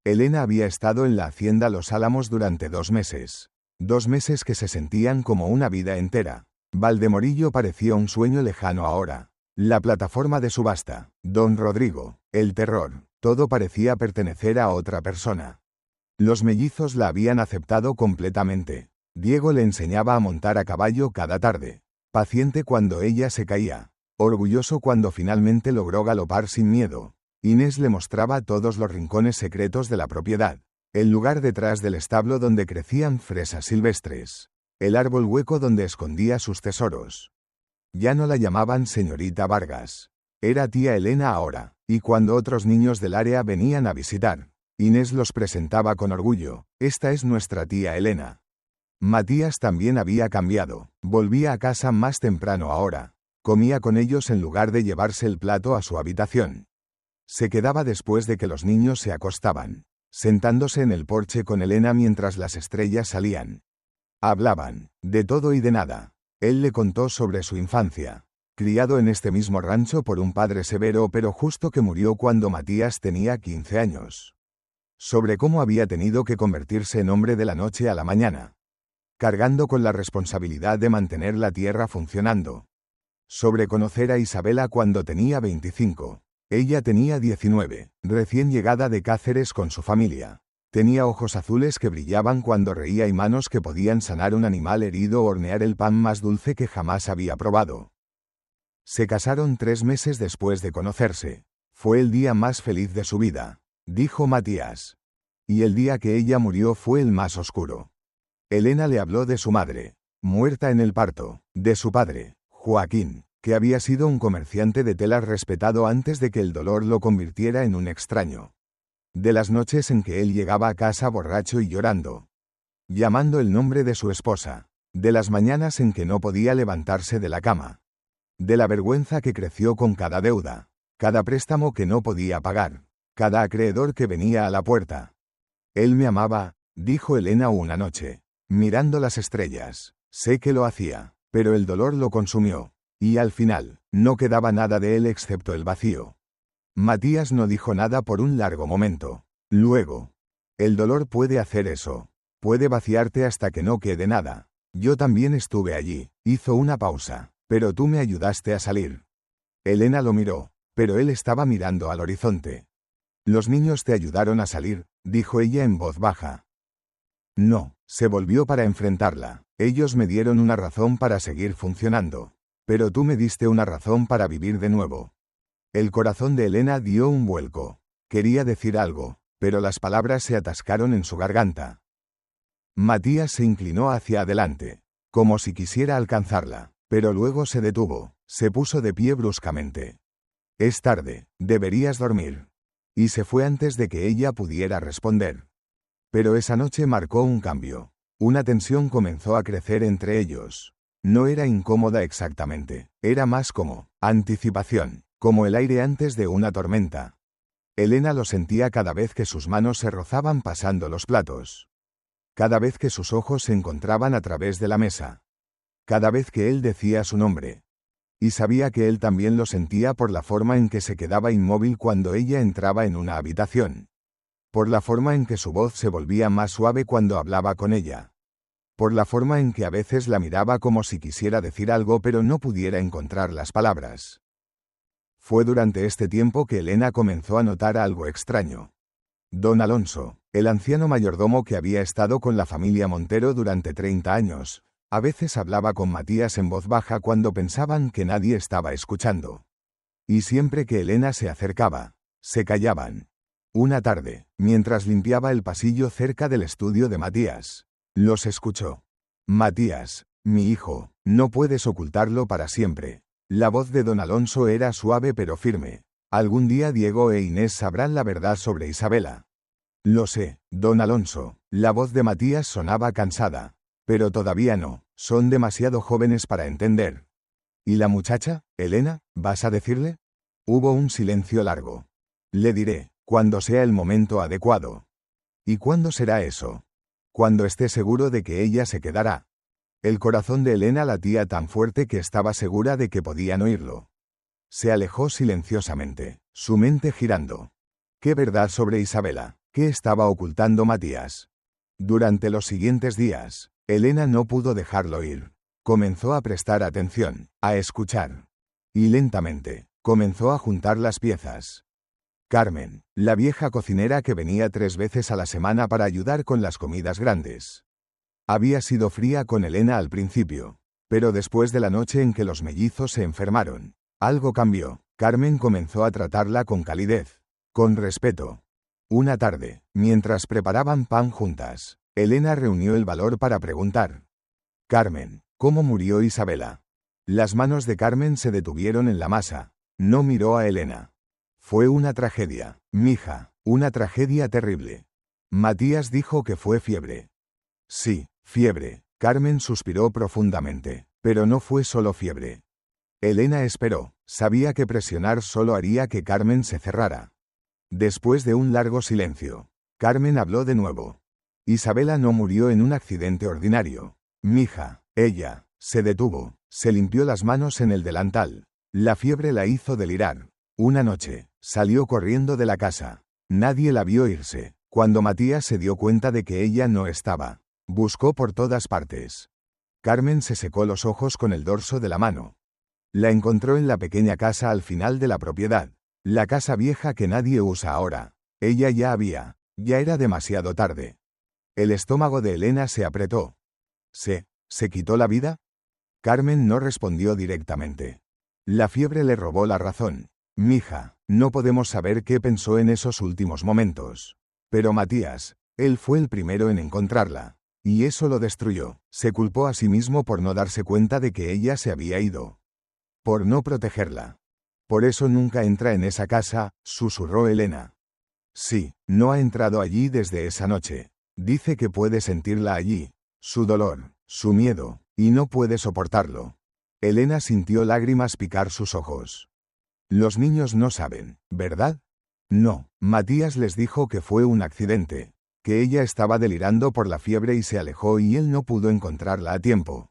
Elena había estado en la hacienda Los Álamos durante 2 meses. 2 meses que se sentían como una vida entera. Valdemorillo parecía un sueño lejano ahora. La plataforma de subasta, Don Rodrigo, el terror, todo parecía pertenecer a otra persona. Los mellizos la habían aceptado completamente. Diego le enseñaba a montar a caballo cada tarde, paciente cuando ella se caía, orgulloso cuando finalmente logró galopar sin miedo. Inés le mostraba todos los rincones secretos de la propiedad, el lugar detrás del establo donde crecían fresas silvestres, el árbol hueco donde escondía sus tesoros. Ya no la llamaban señorita Vargas. Era tía Elena ahora, y cuando otros niños del área venían a visitar, Inés los presentaba con orgullo: esta es nuestra tía Elena. Matías también había cambiado, volvía a casa más temprano ahora, comía con ellos en lugar de llevarse el plato a su habitación. Se quedaba después de que los niños se acostaban, sentándose en el porche con Elena mientras las estrellas salían. Hablaban, de todo y de nada. Él le contó sobre su infancia, criado en este mismo rancho por un padre severo pero justo que murió cuando Matías tenía 15 años. Sobre cómo había tenido que convertirse en hombre de la noche a la mañana, cargando con la responsabilidad de mantener la tierra funcionando. Sobre conocer a Isabela cuando tenía 25. Ella tenía 19, recién llegada de Cáceres con su familia. Tenía ojos azules que brillaban cuando reía y manos que podían sanar un animal herido o hornear el pan más dulce que jamás había probado. Se casaron 3 meses después de conocerse. Fue el día más feliz de su vida, dijo Matías. Y el día que ella murió fue el más oscuro. Elena le habló de su madre, muerta en el parto, de su padre, Joaquín, que había sido un comerciante de telas respetado antes de que el dolor lo convirtiera en un extraño. De las noches en que él llegaba a casa borracho y llorando, llamando el nombre de su esposa. De las mañanas en que no podía levantarse de la cama. De la vergüenza que creció con cada deuda, cada préstamo que no podía pagar, cada acreedor que venía a la puerta. Él me amaba, dijo Elena una noche, mirando las estrellas. Sé que lo hacía, pero el dolor lo consumió. Y al final, no quedaba nada de él excepto el vacío. Matías no dijo nada por un largo momento. Luego, el dolor puede hacer eso. Puede vaciarte hasta que no quede nada. Yo también estuve allí. Hizo una pausa. Pero tú me ayudaste a salir. Elena lo miró, pero él estaba mirando al horizonte. Los niños te ayudaron a salir, dijo ella en voz baja. No, se volvió para enfrentarla. Ellos me dieron una razón para seguir funcionando. Pero tú me diste una razón para vivir de nuevo. El corazón de Elena dio un vuelco. Quería decir algo, pero las palabras se atascaron en su garganta. Matías se inclinó hacia adelante, como si quisiera alcanzarla, pero luego se detuvo, se puso de pie bruscamente. Es tarde, deberías dormir. Y se fue antes de que ella pudiera responder. Pero esa noche marcó un cambio. Una tensión comenzó a crecer entre ellos. No era incómoda exactamente, era más como anticipación, como el aire antes de una tormenta. Elena lo sentía cada vez que sus manos se rozaban pasando los platos. Cada vez que sus ojos se encontraban a través de la mesa. Cada vez que él decía su nombre. Y sabía que él también lo sentía por la forma en que se quedaba inmóvil cuando ella entraba en una habitación. por la forma en que su voz se volvía más suave cuando hablaba con ella, por la forma en que a veces la miraba como si quisiera decir algo pero no pudiera encontrar las palabras. Fue durante este tiempo que Elena comenzó a notar algo extraño. Don Alonso, el anciano mayordomo que había estado con la familia Montero durante 30 años, a veces hablaba con Matías en voz baja cuando pensaban que nadie estaba escuchando. Y siempre que Elena se acercaba, se callaban. Una tarde, mientras limpiaba el pasillo cerca del estudio de Matías, los escuchó. Matías, mi hijo, no puedes ocultarlo para siempre. La voz de don Alonso era suave pero firme. Algún día Diego e Inés sabrán la verdad sobre Isabela. Lo sé, don Alonso. La voz de Matías sonaba cansada. Pero todavía no, son demasiado jóvenes para entender. ¿Y la muchacha, Elena, vas a decirle? Hubo un silencio largo. Le diré, cuando sea el momento adecuado. ¿Y cuándo será eso? Cuando esté seguro de que ella se quedará. El corazón de Elena latía tan fuerte que estaba segura de que podían oírlo. Se alejó silenciosamente, su mente girando. ¿Qué verdad sobre Isabela? ¿Qué estaba ocultando Matías? Durante los siguientes días, Elena no pudo dejarlo ir. Comenzó a prestar atención, a escuchar. Y lentamente, comenzó a juntar las piezas. Carmen, la vieja cocinera que venía 3 veces a la semana para ayudar con las comidas grandes. Había sido fría con Elena al principio, pero después de la noche en que los mellizos se enfermaron, algo cambió. Carmen comenzó a tratarla con calidez, con respeto. Una tarde, mientras preparaban pan juntas, Elena reunió el valor para preguntar. Carmen, ¿cómo murió Isabela? Las manos de Carmen se detuvieron en la masa. No miró a Elena. Fue una tragedia, mija, una tragedia terrible. Matías dijo que fue fiebre. Sí, fiebre. Carmen suspiró profundamente, pero no fue solo fiebre. Elena esperó, sabía que presionar solo haría que Carmen se cerrara. Después de un largo silencio, Carmen habló de nuevo. Isabela no murió en un accidente ordinario. Mija, ella, se detuvo, se limpió las manos en el delantal. La fiebre la hizo delirar. Una noche, salió corriendo de la casa. Nadie la vio irse. Cuando Matías se dio cuenta de que ella no estaba, buscó por todas partes. Carmen se secó los ojos con el dorso de la mano. La encontró en la pequeña casa al final de la propiedad. La casa vieja que nadie usa ahora. Ella ya era demasiado tarde. El estómago de Elena se apretó. ¿Se quitó la vida? Carmen no respondió directamente. La fiebre le robó la razón. Mija, no podemos saber qué pensó en esos últimos momentos. Pero Matías, él fue el primero en encontrarla. Y eso lo destruyó. Se culpó a sí mismo por no darse cuenta de que ella se había ido. Por no protegerla. Por eso nunca entra en esa casa, susurró Elena. Sí, no ha entrado allí desde esa noche. Dice que puede sentirla allí. Su dolor, su miedo, y no puede soportarlo. Elena sintió lágrimas picar sus ojos. Los niños no saben, ¿verdad? No, Matías les dijo que fue un accidente, que ella estaba delirando por la fiebre y se alejó y él no pudo encontrarla a tiempo.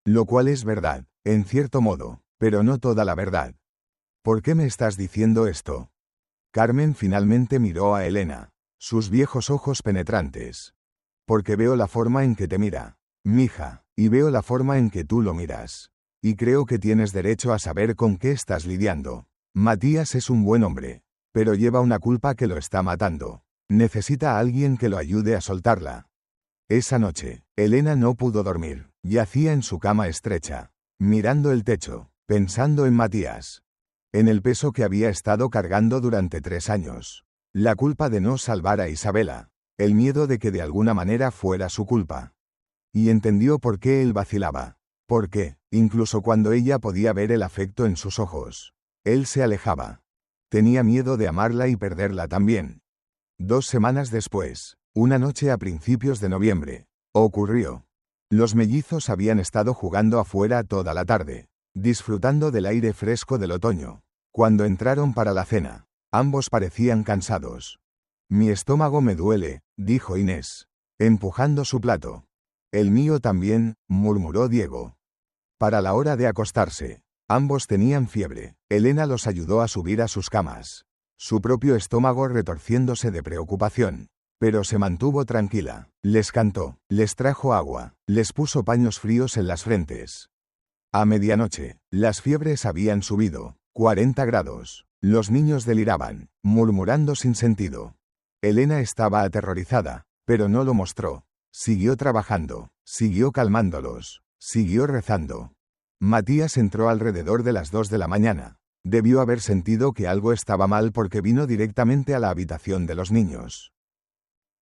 Lo cual es verdad, en cierto modo, pero no toda la verdad. ¿Por qué me estás diciendo esto? Carmen finalmente miró a Elena, sus viejos ojos penetrantes. Porque veo la forma en que te mira, mija, y veo la forma en que tú lo miras. Y creo que tienes derecho a saber con qué estás lidiando. Matías es un buen hombre, pero lleva una culpa que lo está matando. Necesita a alguien que lo ayude a soltarla. Esa noche, Elena no pudo dormir. Yacía en su cama estrecha, mirando el techo, pensando en Matías. En el peso que había estado cargando durante 3 años. La culpa de no salvar a Isabela. El miedo de que de alguna manera fuera su culpa. Y entendió por qué él vacilaba. ¿Por qué? Incluso cuando ella podía ver el afecto en sus ojos. Él se alejaba. Tenía miedo de amarla y perderla también. 2 semanas después, una noche a principios de noviembre, ocurrió. Los mellizos habían estado jugando afuera toda la tarde, disfrutando del aire fresco del otoño. Cuando entraron para la cena, ambos parecían cansados. Mi estómago me duele, dijo Inés, empujando su plato. El mío también, murmuró Diego. Para la hora de acostarse, ambos tenían fiebre. Elena los ayudó a subir a sus camas. su propio estómago retorciéndose de preocupación. Pero se mantuvo tranquila. Les cantó, les trajo agua, les puso paños fríos en las frentes. A medianoche, las fiebres habían subido, 40 grados. Los niños deliraban, murmurando sin sentido. Elena estaba aterrorizada, pero no lo mostró. Siguió trabajando, siguió calmándolos, siguió rezando. Matías entró alrededor de las 2 de la mañana. Debió haber sentido que algo estaba mal porque vino directamente a la habitación de los niños.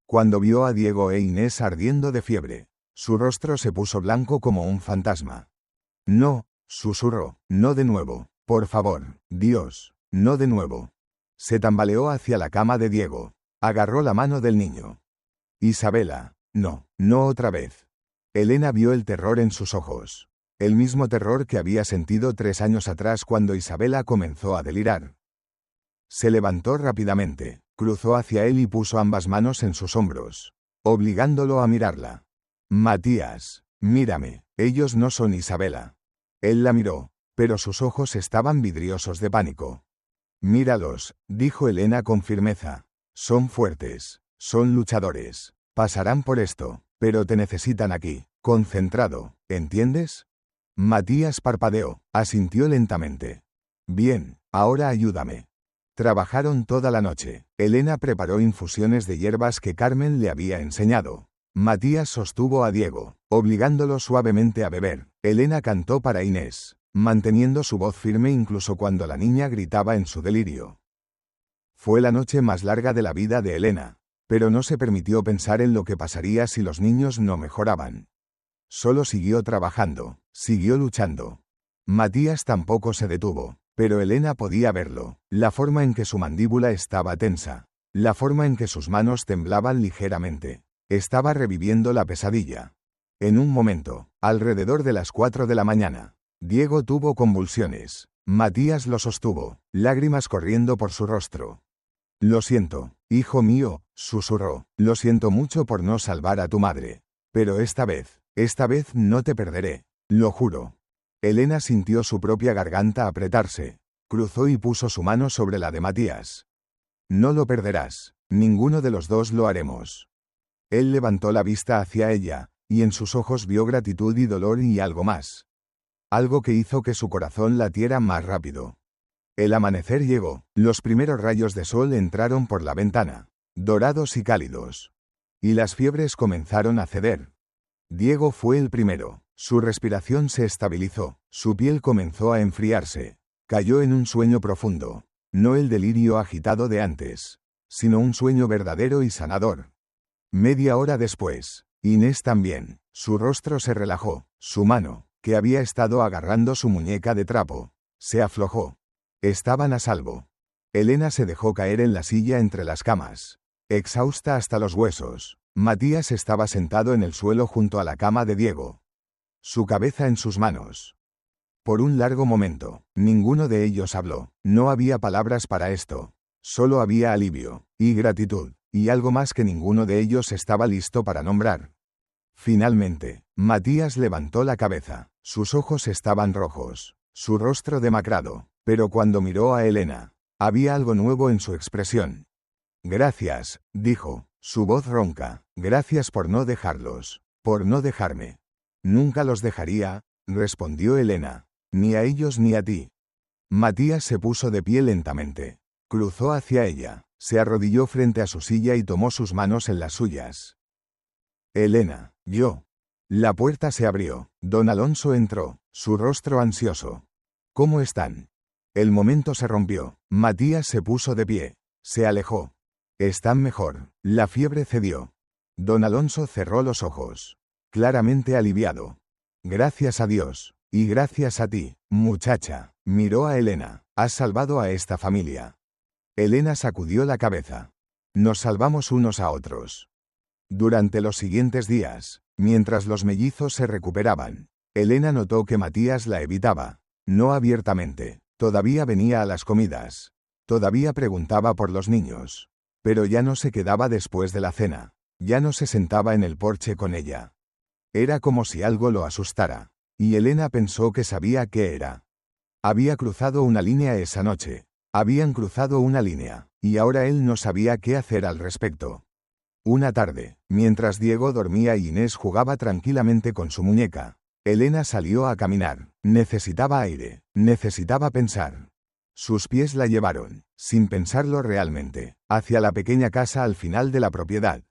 Cuando vio a Diego e Inés ardiendo de fiebre, su rostro se puso blanco como un fantasma. No, susurró, no de nuevo, por favor, Dios, no de nuevo. Se tambaleó hacia la cama de Diego. Agarró la mano del niño. Isabela, no, no otra vez. Elena vio el terror en sus ojos. El mismo terror que había sentido 3 años atrás cuando Isabela comenzó a delirar. Se levantó rápidamente, cruzó hacia él y puso ambas manos en sus hombros, obligándolo a mirarla. Matías, mírame, ellos no son Isabela. Él la miró, pero sus ojos estaban vidriosos de pánico. Míralos, dijo Elena con firmeza. Son fuertes, son luchadores, pasarán por esto, pero te necesitan aquí, concentrado, ¿entiendes? Matías parpadeó, asintió lentamente. Bien, ahora ayúdame. Trabajaron toda la noche. Elena preparó infusiones de hierbas que Carmen le había enseñado. Matías sostuvo a Diego, obligándolo suavemente a beber. Elena cantó para Inés, manteniendo su voz firme incluso cuando la niña gritaba en su delirio. Fue la noche más larga de la vida de Elena, pero no se permitió pensar en lo que pasaría si los niños no mejoraban. Solo siguió trabajando, siguió luchando. Matías tampoco se detuvo, pero Elena podía verlo, la forma en que su mandíbula estaba tensa, la forma en que sus manos temblaban ligeramente. Estaba reviviendo la pesadilla. En un momento, alrededor de las 4 de la mañana, Diego tuvo convulsiones. Matías lo sostuvo, lágrimas corriendo por su rostro. Lo siento, hijo mío, susurró, lo siento mucho por no salvar a tu madre. Pero esta vez no te perderé, lo juro. Elena sintió su propia garganta apretarse, cruzó y puso su mano sobre la de Matías. No lo perderás, ninguno de los dos lo haremos. Él levantó la vista hacia ella, y en sus ojos vio gratitud y dolor y algo más. Algo que hizo que su corazón latiera más rápido. El amanecer llegó, los primeros rayos de sol entraron por la ventana, dorados y cálidos. Y las fiebres comenzaron a ceder. Diego fue el primero, su respiración se estabilizó, su piel comenzó a enfriarse. Cayó en un sueño profundo, no el delirio agitado de antes, sino un sueño verdadero y sanador. Media hora después, Inés también, su rostro se relajó, su mano, que había estado agarrando su muñeca de trapo, se aflojó. Estaban a salvo. Elena se dejó caer en la silla entre las camas, exhausta hasta los huesos. Matías estaba sentado en el suelo junto a la cama de Diego, su cabeza en sus manos. Por un largo momento, ninguno de ellos habló. No había palabras para esto. Solo había alivio, y gratitud, y algo más que ninguno de ellos estaba listo para nombrar. Finalmente, Matías levantó la cabeza. Sus ojos estaban rojos, su rostro demacrado, pero cuando miró a Elena, había algo nuevo en su expresión. Gracias, dijo, su voz ronca, gracias por no dejarlos, por no dejarme. Nunca los dejaría, respondió Elena, ni a ellos ni a ti. Matías se puso de pie lentamente, cruzó hacia ella, se arrodilló frente a su silla y tomó sus manos en las suyas. Elena, yo. La puerta se abrió, don Alonso entró, su rostro ansioso. ¿Cómo están? El momento se rompió, Matías se puso de pie, se alejó. Están mejor, la fiebre cedió. Don Alonso cerró los ojos, claramente aliviado. Gracias a Dios, y gracias a ti, muchacha, miró a Elena, has salvado a esta familia. Elena sacudió la cabeza. Nos salvamos unos a otros. Durante los siguientes días, mientras los mellizos se recuperaban, Elena notó que Matías la evitaba, no abiertamente, todavía venía a las comidas, todavía preguntaba por los niños, pero ya no se quedaba después de la cena, ya no se sentaba en el porche con ella. Era como si algo lo asustara, y Elena pensó que sabía qué era. Había cruzado una línea esa noche, Habían cruzado una línea, y ahora él no sabía qué hacer al respecto. Una tarde, mientras Diego dormía y Inés jugaba tranquilamente con su muñeca, Elena salió a caminar. Necesitaba aire, necesitaba pensar. Sus pies la llevaron, sin pensarlo realmente, hacia la pequeña casa al final de la propiedad.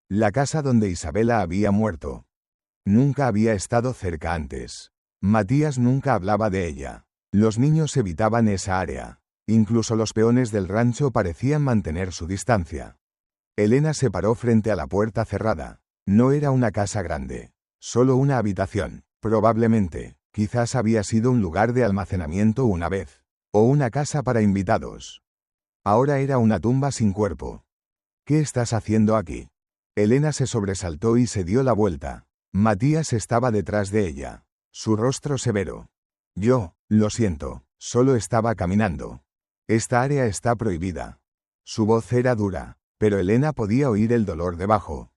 La casa donde Isabela había muerto. Nunca había estado cerca antes. Matías nunca hablaba de ella. Los niños evitaban esa área. Incluso los peones del rancho parecían mantener su distancia. Elena se paró frente a la puerta cerrada. No era una casa grande. Solo una habitación. Probablemente, quizás había sido un lugar de almacenamiento una vez. O una casa para invitados. Ahora era una tumba sin cuerpo. ¿Qué estás haciendo aquí? Elena se sobresaltó y se dio la vuelta. Matías estaba detrás de ella. Su rostro severo. Lo siento, solo estaba caminando. Esta área está prohibida. Su voz era dura, pero Elena podía oír el dolor debajo.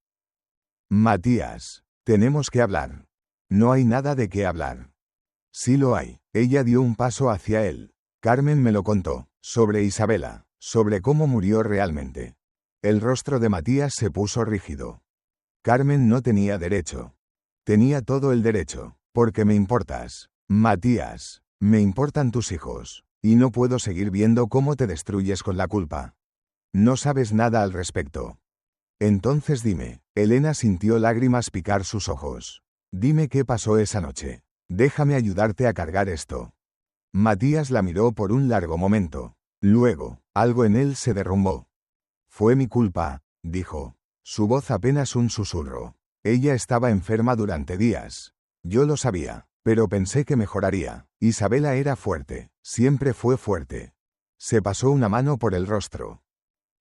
Matías, tenemos que hablar. No hay nada de qué hablar. Sí lo hay. Ella dio un paso hacia él. Carmen me lo contó, sobre Isabela, sobre cómo murió realmente. El rostro de Matías se puso rígido. Carmen no tenía derecho. Tenía todo el derecho, porque me importas. Matías, me importan tus hijos, y no puedo seguir viendo cómo te destruyes con la culpa. No sabes nada al respecto. Entonces dime, Elena sintió lágrimas picar sus ojos. Dime qué pasó esa noche. Déjame ayudarte a cargar esto. Matías la miró por un largo momento. Luego, algo en él se derrumbó. Fue mi culpa, dijo. Su voz apenas un susurro. Ella estaba enferma durante días. Yo lo sabía, pero pensé que mejoraría. Isabela era fuerte, siempre fue fuerte. Se pasó una mano por el rostro.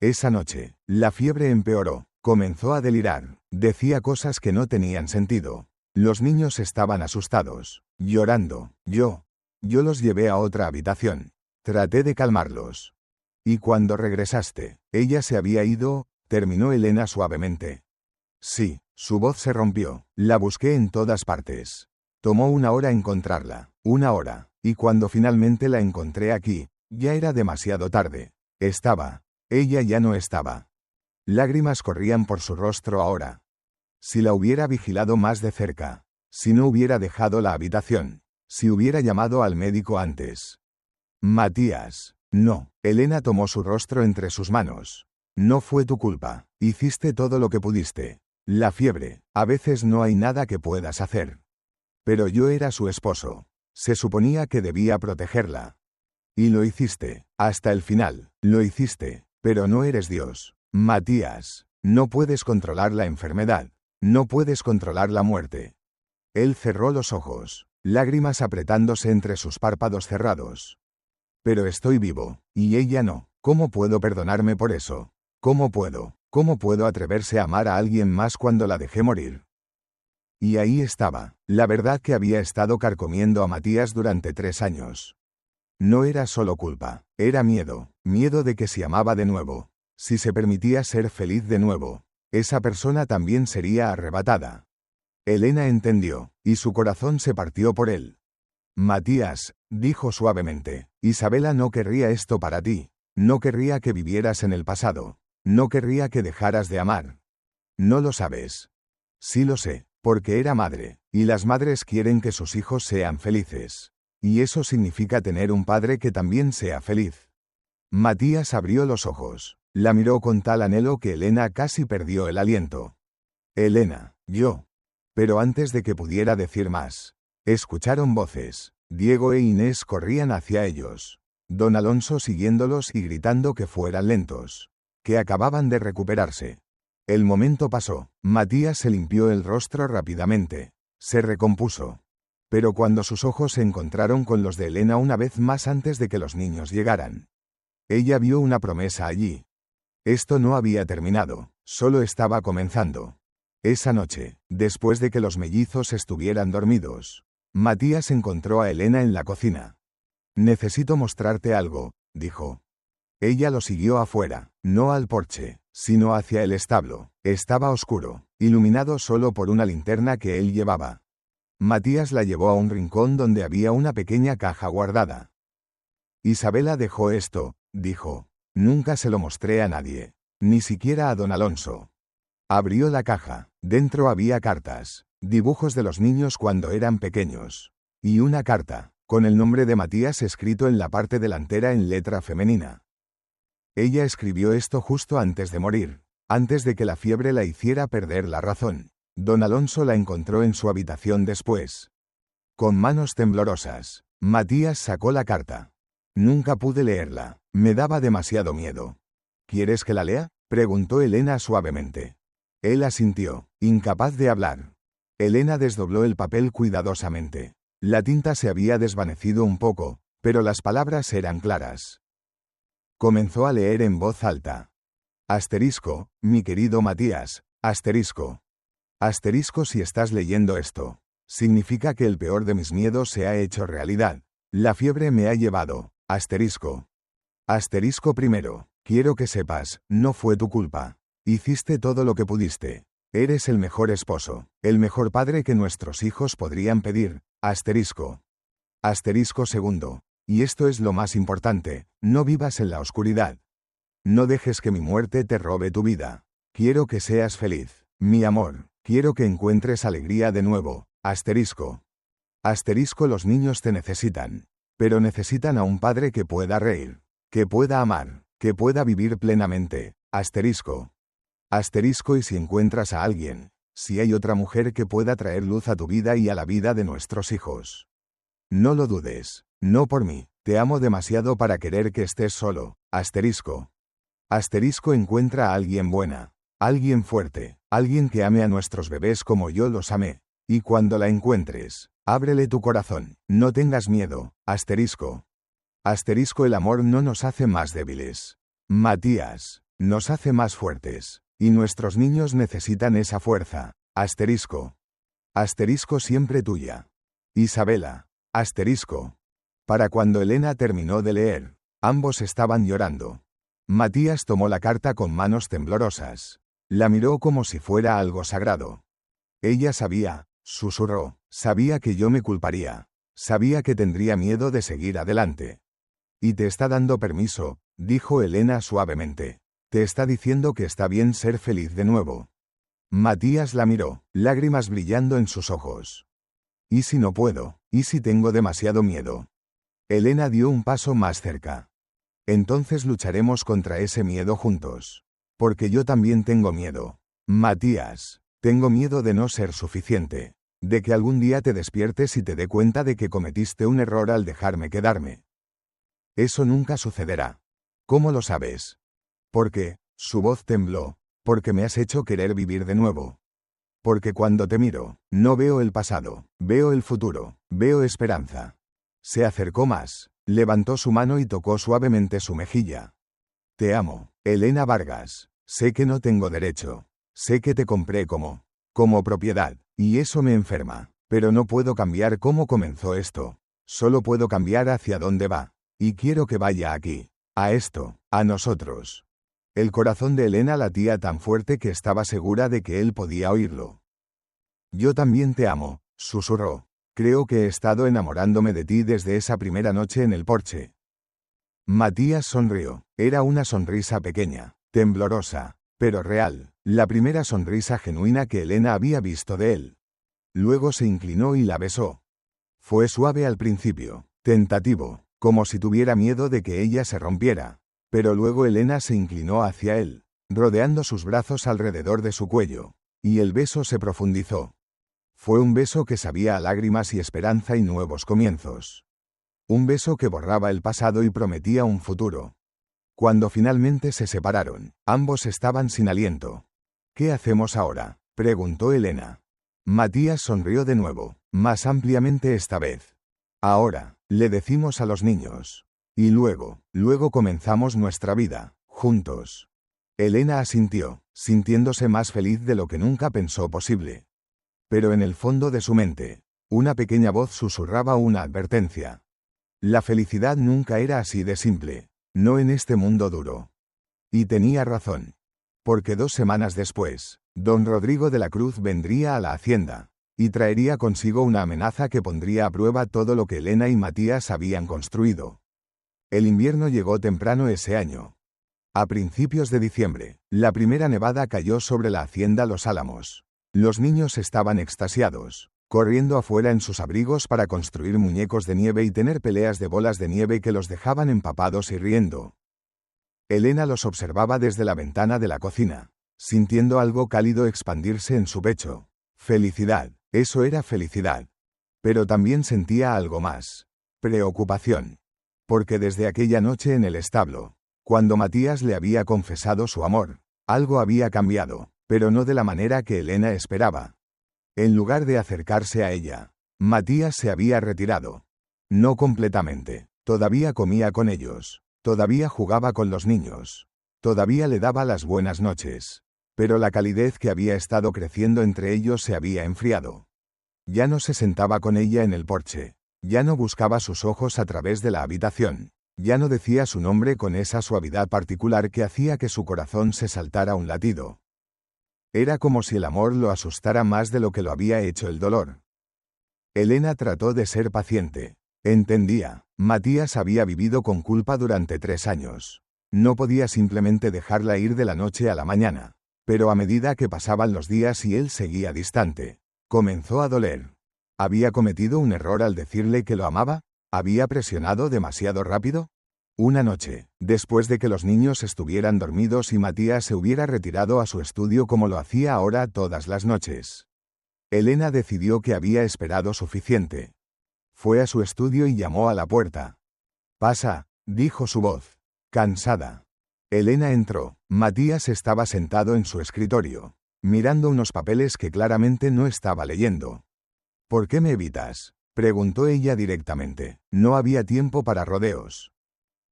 Esa noche, la fiebre empeoró, comenzó a delirar, decía cosas que no tenían sentido. Los niños estaban asustados, llorando. Yo los llevé a otra habitación. Traté de calmarlos. Y cuando regresaste, ella se había ido, terminó Elena suavemente. Sí, su voz se rompió. La busqué en todas partes. Tomó 1 hora encontrarla, 1 hora, y cuando finalmente la encontré aquí, ya era demasiado tarde. Ella ya no estaba. Lágrimas corrían por su rostro ahora. Si la hubiera vigilado más de cerca, si no hubiera dejado la habitación, si hubiera llamado al médico antes. Matías, no. Elena tomó su rostro entre sus manos. No fue tu culpa, hiciste todo lo que pudiste. La fiebre, a veces no hay nada que puedas hacer. Pero yo era su esposo. Se suponía que debía protegerla. Y lo hiciste, hasta el final, lo hiciste, pero no eres Dios. Matías, no puedes controlar la enfermedad, no puedes controlar la muerte. Él cerró los ojos, lágrimas apretándose entre sus párpados cerrados. Pero estoy vivo, y ella no. ¿Cómo puedo perdonarme por eso? ¿Cómo puedo atreverse a amar a alguien más cuando la dejé morir? Y ahí estaba, la verdad que había estado carcomiendo a Matías durante 3 años. No era solo culpa, era miedo, miedo de que si amaba de nuevo, si se permitía ser feliz de nuevo, esa persona también sería arrebatada. Elena entendió, y su corazón se partió por él. Matías, dijo suavemente, Isabela no querría esto para ti, no querría que vivieras en el pasado, no querría que dejaras de amar. No lo sabes. Sí lo sé, porque era madre, y las madres quieren que sus hijos sean felices. Y eso significa tener un padre que también sea feliz. Matías abrió los ojos, la miró con tal anhelo que Elena casi perdió el aliento. Elena, Pero antes de que pudiera decir más, escucharon voces. Diego e Inés corrían hacia ellos. Don Alonso siguiéndolos y gritando que fueran lentos, que acababan de recuperarse. El momento pasó. Matías se limpió el rostro rápidamente. Se recompuso. Pero cuando sus ojos se encontraron con los de Elena una vez más antes de que los niños llegaran, ella vio una promesa allí. Esto no había terminado, solo estaba comenzando. Esa noche, después de que los mellizos estuvieran dormidos, Matías encontró a Elena en la cocina. Necesito mostrarte algo, dijo. Ella lo siguió afuera, no al porche, sino hacia el establo. Estaba oscuro, iluminado solo por una linterna que él llevaba. Matías la llevó a un rincón donde había una pequeña caja guardada. Isabela dejó esto, dijo. Nunca se lo mostré a nadie. Ni siquiera a don Alonso. Abrió la caja. Dentro había cartas. Dibujos de los niños cuando eran pequeños. Y una carta, con el nombre de Matías escrito en la parte delantera en letra femenina. Ella escribió esto justo antes de morir, antes de que la fiebre la hiciera perder la razón. Don Alonso la encontró en su habitación después. Con manos temblorosas, Matías sacó la carta. Nunca pude leerla, me daba demasiado miedo. ¿Quieres que la lea?, preguntó Elena suavemente. Él asintió, incapaz de hablar. Elena desdobló el papel cuidadosamente. La tinta se había desvanecido un poco, pero las palabras eran claras. Comenzó a leer en voz alta. Asterisco, mi querido Matías, asterisco. Asterisco, si estás leyendo esto, significa que el peor de mis miedos se ha hecho realidad. La fiebre me ha llevado, asterisco. Asterisco primero, quiero que sepas, no fue tu culpa. Hiciste todo lo que pudiste. Eres el mejor esposo, el mejor padre que nuestros hijos podrían pedir, asterisco. Asterisco segundo, y esto es lo más importante, no vivas en la oscuridad. No dejes que mi muerte te robe tu vida. Quiero que seas feliz, mi amor, quiero que encuentres alegría de nuevo, asterisco. Asterisco, los niños te necesitan, pero necesitan a un padre que pueda reír, que pueda amar, que pueda vivir plenamente, asterisco. Asterisco, y si encuentras a alguien, si hay otra mujer que pueda traer luz a tu vida y a la vida de nuestros hijos. No lo dudes, no por mí, te amo demasiado para querer que estés solo, asterisco. Asterisco, encuentra a alguien buena, alguien fuerte, alguien que ame a nuestros bebés como yo los amé, y cuando la encuentres, ábrele tu corazón, no tengas miedo, asterisco. Asterisco, el amor no nos hace más débiles. Matías, nos hace más fuertes, y nuestros niños necesitan esa fuerza, asterisco. Asterisco, siempre tuya. Isabela, asterisco. Para cuando Elena terminó de leer, ambos estaban llorando. Matías tomó la carta con manos temblorosas. La miró como si fuera algo sagrado. Ella sabía, susurró, sabía que yo me culparía. Sabía que tendría miedo de seguir adelante. Y te está dando permiso, dijo Elena suavemente. Te está diciendo que está bien ser feliz de nuevo. Matías la miró, lágrimas brillando en sus ojos. ¿Y si no puedo? ¿Y si tengo demasiado miedo? Elena dio un paso más cerca. Entonces lucharemos contra ese miedo juntos. Porque yo también tengo miedo. Matías, tengo miedo de no ser suficiente. De que algún día te despiertes y te dé cuenta de que cometiste un error al dejarme quedarme. Eso nunca sucederá. ¿Cómo lo sabes? Porque, su voz tembló, porque me has hecho querer vivir de nuevo. Porque cuando te miro, no veo el pasado, veo el futuro, veo esperanza. Se acercó más, levantó su mano y tocó suavemente su mejilla. Te amo, Elena Vargas. Sé que no tengo derecho. Sé que te compré como propiedad, y eso me enferma. Pero no puedo cambiar cómo comenzó esto. Solo puedo cambiar hacia dónde va. Y quiero que vaya aquí. A esto, a nosotros. El corazón de Elena latía tan fuerte que estaba segura de que él podía oírlo. Yo también te amo, susurró. Creo que he estado enamorándome de ti desde esa primera noche en el porche. Matías sonrió. Era una sonrisa pequeña, temblorosa, pero real, la primera sonrisa genuina que Elena había visto de él. Luego se inclinó y la besó. Fue suave al principio, tentativo, como si tuviera miedo de que ella se rompiera. Pero luego Elena se inclinó hacia él, rodeando sus brazos alrededor de su cuello, y el beso se profundizó. Fue un beso que sabía a lágrimas y esperanza y nuevos comienzos. Un beso que borraba el pasado y prometía un futuro. Cuando finalmente se separaron, ambos estaban sin aliento. ¿Qué hacemos ahora?, preguntó Elena. Matías sonrió de nuevo, más ampliamente esta vez. Ahora, le decimos a los niños. Y luego comenzamos nuestra vida, juntos. Elena asintió, sintiéndose más feliz de lo que nunca pensó posible. Pero en el fondo de su mente, una pequeña voz susurraba una advertencia. La felicidad nunca era así de simple, no en este mundo duro. Y tenía razón. Porque 2 semanas después, don Rodrigo de la Cruz vendría a la hacienda, y traería consigo una amenaza que pondría a prueba todo lo que Elena y Matías habían construido. El invierno llegó temprano ese año. A principios de diciembre, la primera nevada cayó sobre la hacienda Los Álamos. Los niños estaban extasiados, corriendo afuera en sus abrigos para construir muñecos de nieve y tener peleas de bolas de nieve que los dejaban empapados y riendo. Elena los observaba desde la ventana de la cocina, sintiendo algo cálido expandirse en su pecho. Felicidad, eso era felicidad. Pero también sentía algo más. Preocupación. Porque desde aquella noche en el establo, cuando Matías le había confesado su amor, algo había cambiado, pero no de la manera que Elena esperaba. En lugar de acercarse a ella, Matías se había retirado. No completamente. Todavía comía con ellos. Todavía jugaba con los niños. Todavía le daba las buenas noches. Pero la calidez que había estado creciendo entre ellos se había enfriado. Ya no se sentaba con ella en el porche. Ya no buscaba sus ojos a través de la habitación. Ya no decía su nombre con esa suavidad particular que hacía que su corazón se saltara un latido. Era como si el amor lo asustara más de lo que lo había hecho el dolor. Elena trató de ser paciente. Entendía. Matías había vivido con culpa durante 3 años. No podía simplemente dejarla ir de la noche a la mañana. Pero a medida que pasaban los días y él seguía distante, comenzó a doler. ¿Había cometido un error al decirle que lo amaba? ¿Había presionado demasiado rápido? Una noche, después de que los niños estuvieran dormidos y Matías se hubiera retirado a su estudio como lo hacía ahora todas las noches, Elena decidió que había esperado suficiente. Fue a su estudio y llamó a la puerta. «Pasa», dijo su voz, cansada. Elena entró. Matías estaba sentado en su escritorio, mirando unos papeles que claramente no estaba leyendo. «¿Por qué me evitas?», preguntó ella directamente. No había tiempo para rodeos.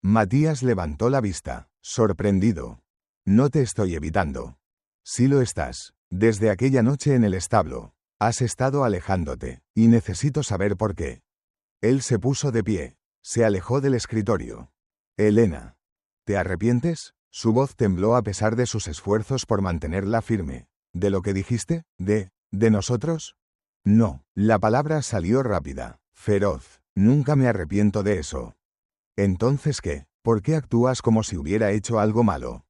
Matías levantó la vista, sorprendido. «No te estoy evitando». «Sí lo estás. Desde aquella noche en el establo, has estado alejándote, y necesito saber por qué». Él se puso de pie. Se alejó del escritorio. «Elena, ¿te arrepientes?». Su voz tembló a pesar de sus esfuerzos por mantenerla firme. «¿De lo que dijiste? ¿De nosotros?». «No». La palabra salió rápida, feroz. «Nunca me arrepiento de eso». «¿Entonces qué? ¿Por qué actúas como si hubiera hecho algo malo?».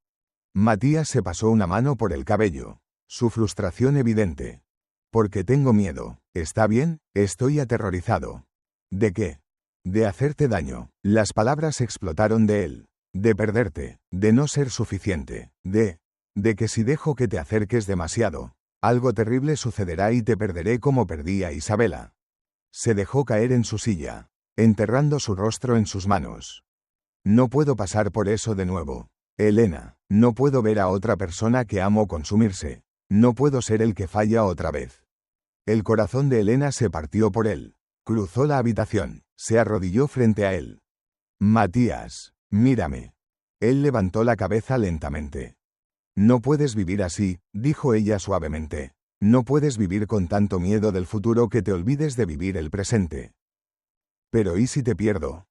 Matías se pasó una mano por el cabello. Su frustración evidente. «Porque tengo miedo. ¿Está bien? Estoy aterrorizado». «¿De qué?». «De hacerte daño». Las palabras explotaron de él. «De perderte. De no ser suficiente. De que si dejo que te acerques demasiado, algo terrible sucederá y te perderé como perdí a Isabela». Se dejó caer en su silla, enterrando su rostro en sus manos. «No puedo pasar por eso de nuevo. Elena, no puedo ver a otra persona que amo consumirse. No puedo ser el que falla otra vez». El corazón de Elena se partió por él. Cruzó la habitación, se arrodilló frente a él. «Matías, mírame». Él levantó la cabeza lentamente. «No puedes vivir así», dijo ella suavemente. «No puedes vivir con tanto miedo del futuro que te olvides de vivir el presente». «Pero ¿y si te pierdo?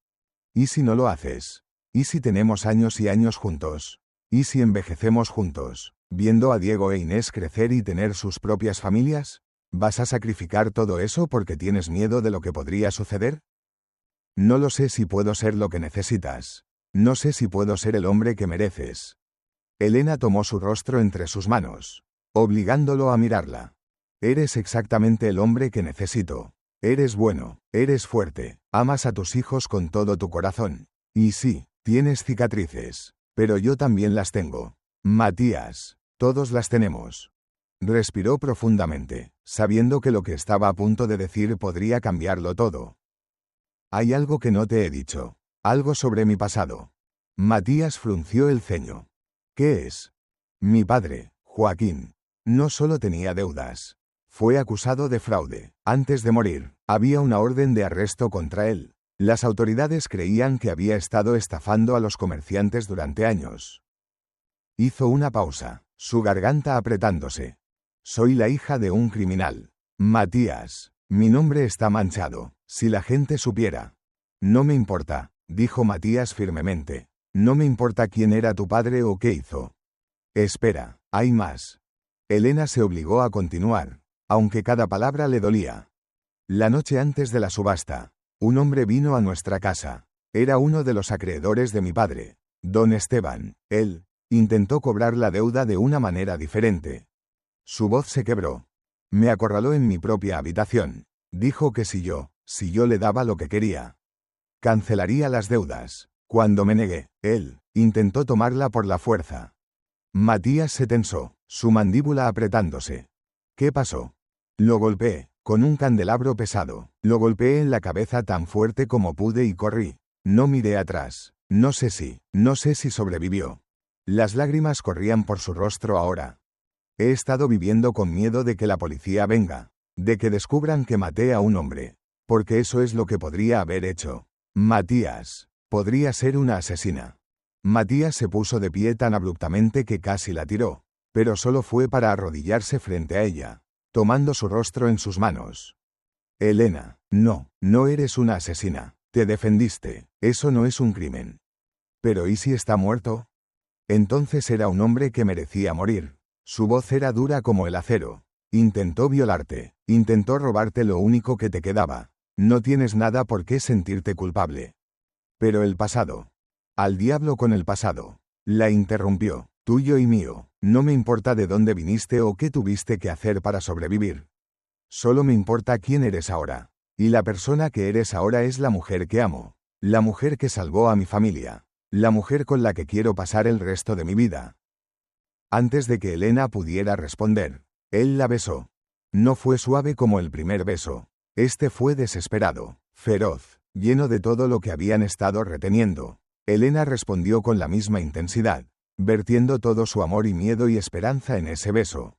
¿Y si no lo haces? ¿Y si tenemos años y años juntos? ¿Y si envejecemos juntos, viendo a Diego e Inés crecer y tener sus propias familias? ¿Vas a sacrificar todo eso porque tienes miedo de lo que podría suceder?». «No lo sé si puedo ser lo que necesitas. No sé si puedo ser el hombre que mereces». Elena tomó su rostro entre sus manos, obligándolo a mirarla. «Eres exactamente el hombre que necesito. Eres bueno, eres fuerte, amas a tus hijos con todo tu corazón. Y sí, tienes cicatrices, pero yo también las tengo. Matías, todos las tenemos». Respiró profundamente, sabiendo que lo que estaba a punto de decir podría cambiarlo todo. «Hay algo que no te he dicho. Algo sobre mi pasado». Matías frunció el ceño. «¿Qué es?». «Mi padre, Joaquín, no solo tenía deudas. Fue acusado de fraude. Antes de morir, había una orden de arresto contra él. Las autoridades creían que había estado estafando a los comerciantes durante años». Hizo una pausa, su garganta apretándose. «Soy la hija de un criminal. Matías, mi nombre está manchado. Si la gente supiera». «No me importa», dijo Matías firmemente. «No me importa quién era tu padre o qué hizo». «Espera, hay más». Elena se obligó a continuar, aunque cada palabra le dolía. «La noche antes de la subasta, un hombre vino a nuestra casa. Era uno de los acreedores de mi padre, don Esteban. Él intentó cobrar la deuda de una manera diferente. Su voz se quebró. Me acorraló en mi propia habitación. Dijo que si yo le daba lo que quería, cancelaría las deudas. Cuando me negué, él intentó tomarla por la fuerza. Matías se tensó, su mandíbula apretándose. ¿Qué pasó? Lo golpeé, con un candelabro pesado. Lo golpeé en la cabeza tan fuerte como pude y corrí. No miré atrás. No sé si sobrevivió. Las lágrimas corrían por su rostro ahora. He estado viviendo con miedo de que la policía venga, de que descubran que maté a un hombre. Porque eso es lo que podría haber hecho. Matías. Podría ser una asesina. Matías se puso de pie tan abruptamente que casi la tiró, pero solo fue para arrodillarse frente a ella, tomando su rostro en sus manos. Elena, no eres una asesina. Te defendiste. Eso no es un crimen. Pero ¿y si está muerto? Entonces era un hombre que merecía morir. Su voz era dura como el acero. Intentó violarte. Intentó robarte lo único que te quedaba. No tienes nada por qué sentirte culpable. Pero el pasado. Al diablo con el pasado. La interrumpió. Tuyo y mío. No me importa de dónde viniste o qué tuviste que hacer para sobrevivir. Solo me importa quién eres ahora. Y la persona que eres ahora es la mujer que amo. La mujer que salvó a mi familia. La mujer con la que quiero pasar el resto de mi vida. Antes de que Elena pudiera responder, él la besó. No fue suave como el primer beso. Este fue desesperado, feroz, lleno de todo lo que habían estado reteniendo. Elena respondió con la misma intensidad, vertiendo todo su amor y miedo y esperanza en ese beso.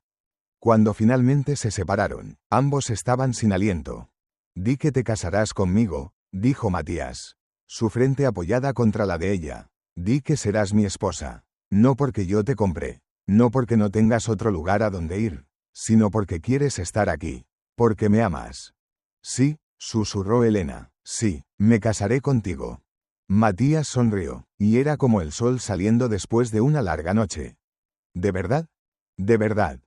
Cuando finalmente se separaron, ambos estaban sin aliento. Di que te casarás conmigo, dijo Matías, su frente apoyada contra la de ella. Di que serás mi esposa. No porque yo te compré, no porque no tengas otro lugar a donde ir, sino porque quieres estar aquí, porque me amas. Sí, susurró Elena, sí, me casaré contigo. Matías sonrió, y era como el sol saliendo después de una larga noche. ¿De verdad? De verdad.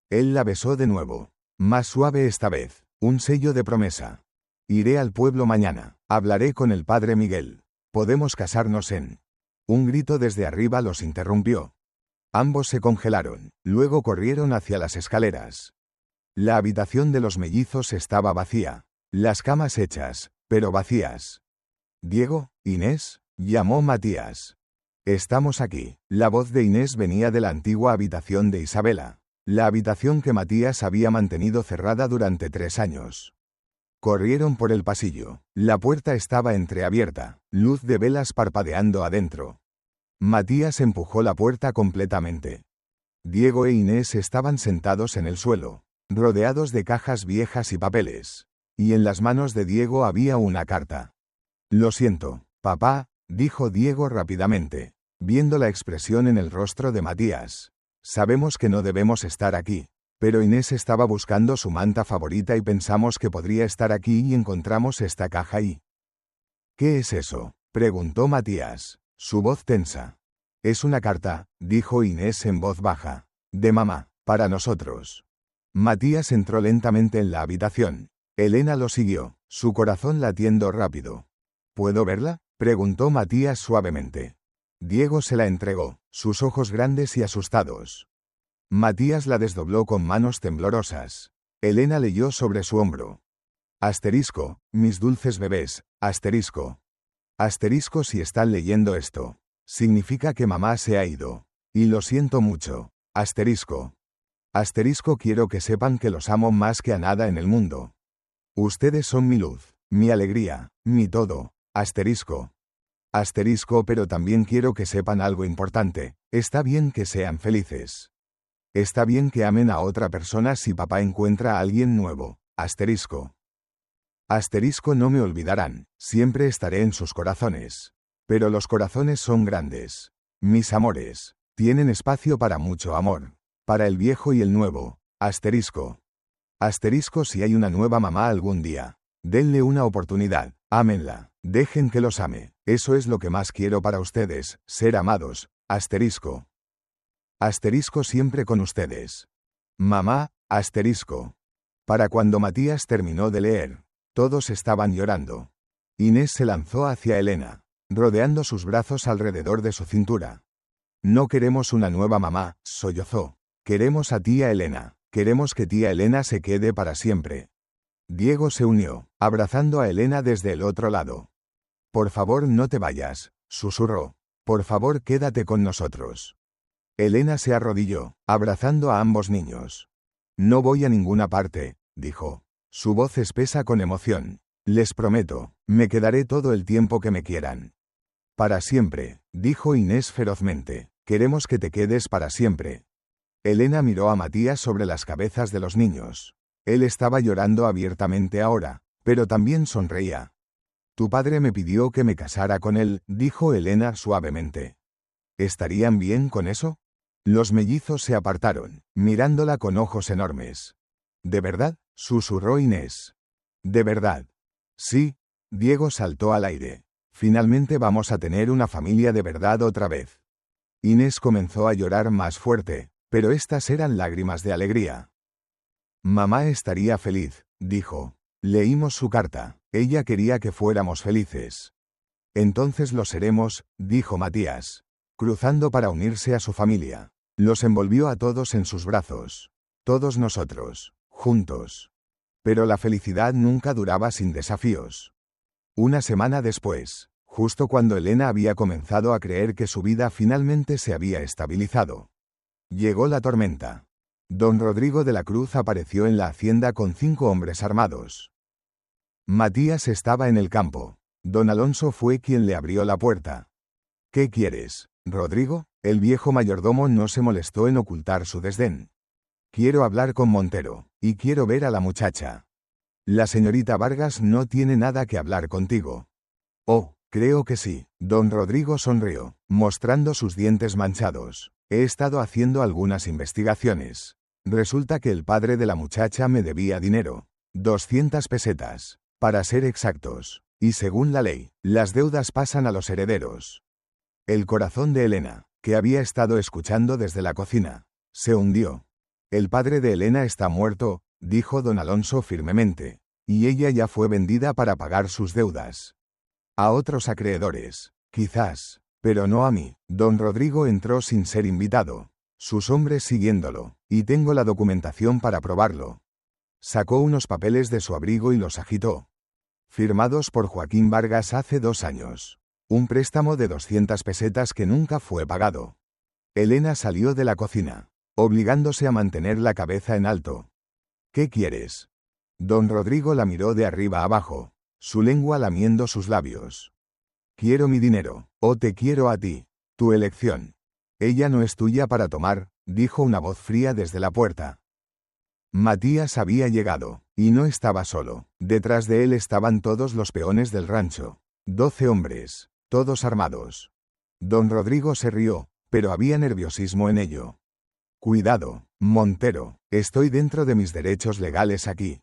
Él la besó de nuevo, más suave esta vez, un sello de promesa. Iré al pueblo mañana, hablaré con el padre Miguel. Podemos casarnos en... Un grito desde arriba los interrumpió. Ambos se congelaron, luego corrieron hacia las escaleras. La habitación de los mellizos estaba vacía, las camas hechas, pero vacías. «Diego, Inés», llamó Matías. «Estamos aquí». La voz de Inés venía de la antigua habitación de Isabela, la habitación que Matías había mantenido cerrada durante 3 años. Corrieron por el pasillo. La puerta estaba entreabierta, luz de velas parpadeando adentro. Matías empujó la puerta completamente. Diego e Inés estaban sentados en el suelo, rodeados de cajas viejas y papeles. Y en las manos de Diego había una carta. «Lo siento, papá», dijo Diego rápidamente, viendo la expresión en el rostro de Matías. «Sabemos que no debemos estar aquí, pero Inés estaba buscando su manta favorita y pensamos que podría estar aquí y encontramos esta caja ahí». «¿Qué es eso?», preguntó Matías, su voz tensa. «Es una carta», dijo Inés en voz baja, «de mamá, para nosotros». Matías entró lentamente en la habitación. Elena lo siguió, su corazón latiendo rápido. «¿Puedo verla?», preguntó Matías suavemente. Diego se la entregó, sus ojos grandes y asustados. Matías la desdobló con manos temblorosas. Elena leyó sobre su hombro. Asterisco, mis dulces bebés, asterisco. Asterisco si están leyendo esto. Significa que mamá se ha ido. Y lo siento mucho. Asterisco. Asterisco quiero que sepan que los amo más que a nada en el mundo. Ustedes son mi luz, mi alegría, mi todo. Asterisco. Asterisco pero también quiero que sepan algo importante. Está bien que sean felices. Está bien que amen a otra persona si papá encuentra a alguien nuevo. Asterisco. Asterisco no me olvidarán. Siempre estaré en sus corazones. Pero los corazones son grandes. Mis amores. Tienen espacio para mucho amor. Para el viejo y el nuevo. Asterisco. Asterisco si hay una nueva mamá algún día. Denle una oportunidad. Ámenla. Dejen que los ame. Eso es lo que más quiero para ustedes, ser amados. Asterisco. Asterisco siempre con ustedes. Mamá, asterisco. Para cuando Matías terminó de leer, todos estaban llorando. Inés se lanzó hacia Elena. rodeando sus brazos alrededor de su cintura. No queremos una nueva mamá, sollozó. Queremos a tía Elena. Queremos que tía Elena se quede para siempre. Diego se unió, abrazando a Elena desde el otro lado. Por favor, no te vayas, susurró. Por favor, quédate con nosotros. Elena se arrodilló, abrazando a ambos niños. No voy a ninguna parte, dijo. Su voz espesa con emoción. Les prometo, me quedaré todo el tiempo que me quieran. Para siempre, dijo Inés ferozmente. Queremos que te quedes para siempre. Elena miró a Matías sobre las cabezas de los niños. Él estaba llorando abiertamente ahora, pero también sonreía. Tu padre me pidió que me casara con él, dijo Elena suavemente. ¿Estarían bien con eso? Los mellizos se apartaron, mirándola con ojos enormes. ¿De verdad?, susurró Inés. ¿De verdad? Sí. Diego saltó al aire. Finalmente vamos a tener una familia de verdad otra vez. Inés comenzó a llorar más fuerte, pero estas eran lágrimas de alegría. Mamá estaría feliz, dijo. Leímos su carta. Ella quería que fuéramos felices. Entonces lo seremos, dijo Matías, cruzando para unirse a su familia. Los envolvió a todos en sus brazos. Todos nosotros, juntos. Pero la felicidad nunca duraba sin desafíos. Una semana después, justo cuando Elena había comenzado a creer que su vida finalmente se había estabilizado, llegó la tormenta. Don Rodrigo de la Cruz apareció en la hacienda con 5 hombres armados. Matías estaba en el campo. Don Alonso fue quien le abrió la puerta. ¿Qué quieres, Rodrigo? El viejo mayordomo no se molestó en ocultar su desdén. Quiero hablar con Montero, y quiero ver a la muchacha. La señorita Vargas no tiene nada que hablar contigo. Oh, creo que sí. Don Rodrigo sonrió, mostrando sus dientes manchados. He estado haciendo algunas investigaciones. Resulta que el padre de la muchacha me debía dinero. 200 pesetas, para ser exactos. Y según la ley, las deudas pasan a los herederos. El corazón de Elena, que había estado escuchando desde la cocina, se hundió. El padre de Elena está muerto, dijo don Alonso firmemente, y ella ya fue vendida para pagar sus deudas. A otros acreedores, quizás, pero no a mí. Don Rodrigo entró sin ser invitado, sus hombres siguiéndolo, y tengo la documentación para probarlo. Sacó unos papeles de su abrigo y los agitó. Firmados por Joaquín Vargas hace 2 años. Un préstamo de 200 pesetas que nunca fue pagado. Elena salió de la cocina, obligándose a mantener la cabeza en alto. ¿Qué quieres? Don Rodrigo la miró de arriba abajo, su lengua lamiendo sus labios. Quiero mi dinero, o te quiero a ti. Tu elección. Ella no es tuya para tomar, dijo una voz fría desde la puerta. Matías había llegado, y no estaba solo. Detrás de él estaban todos los peones del rancho. 12 hombres, todos armados. Don Rodrigo se rió, pero había nerviosismo en ello. Cuidado, Montero, estoy dentro de mis derechos legales aquí.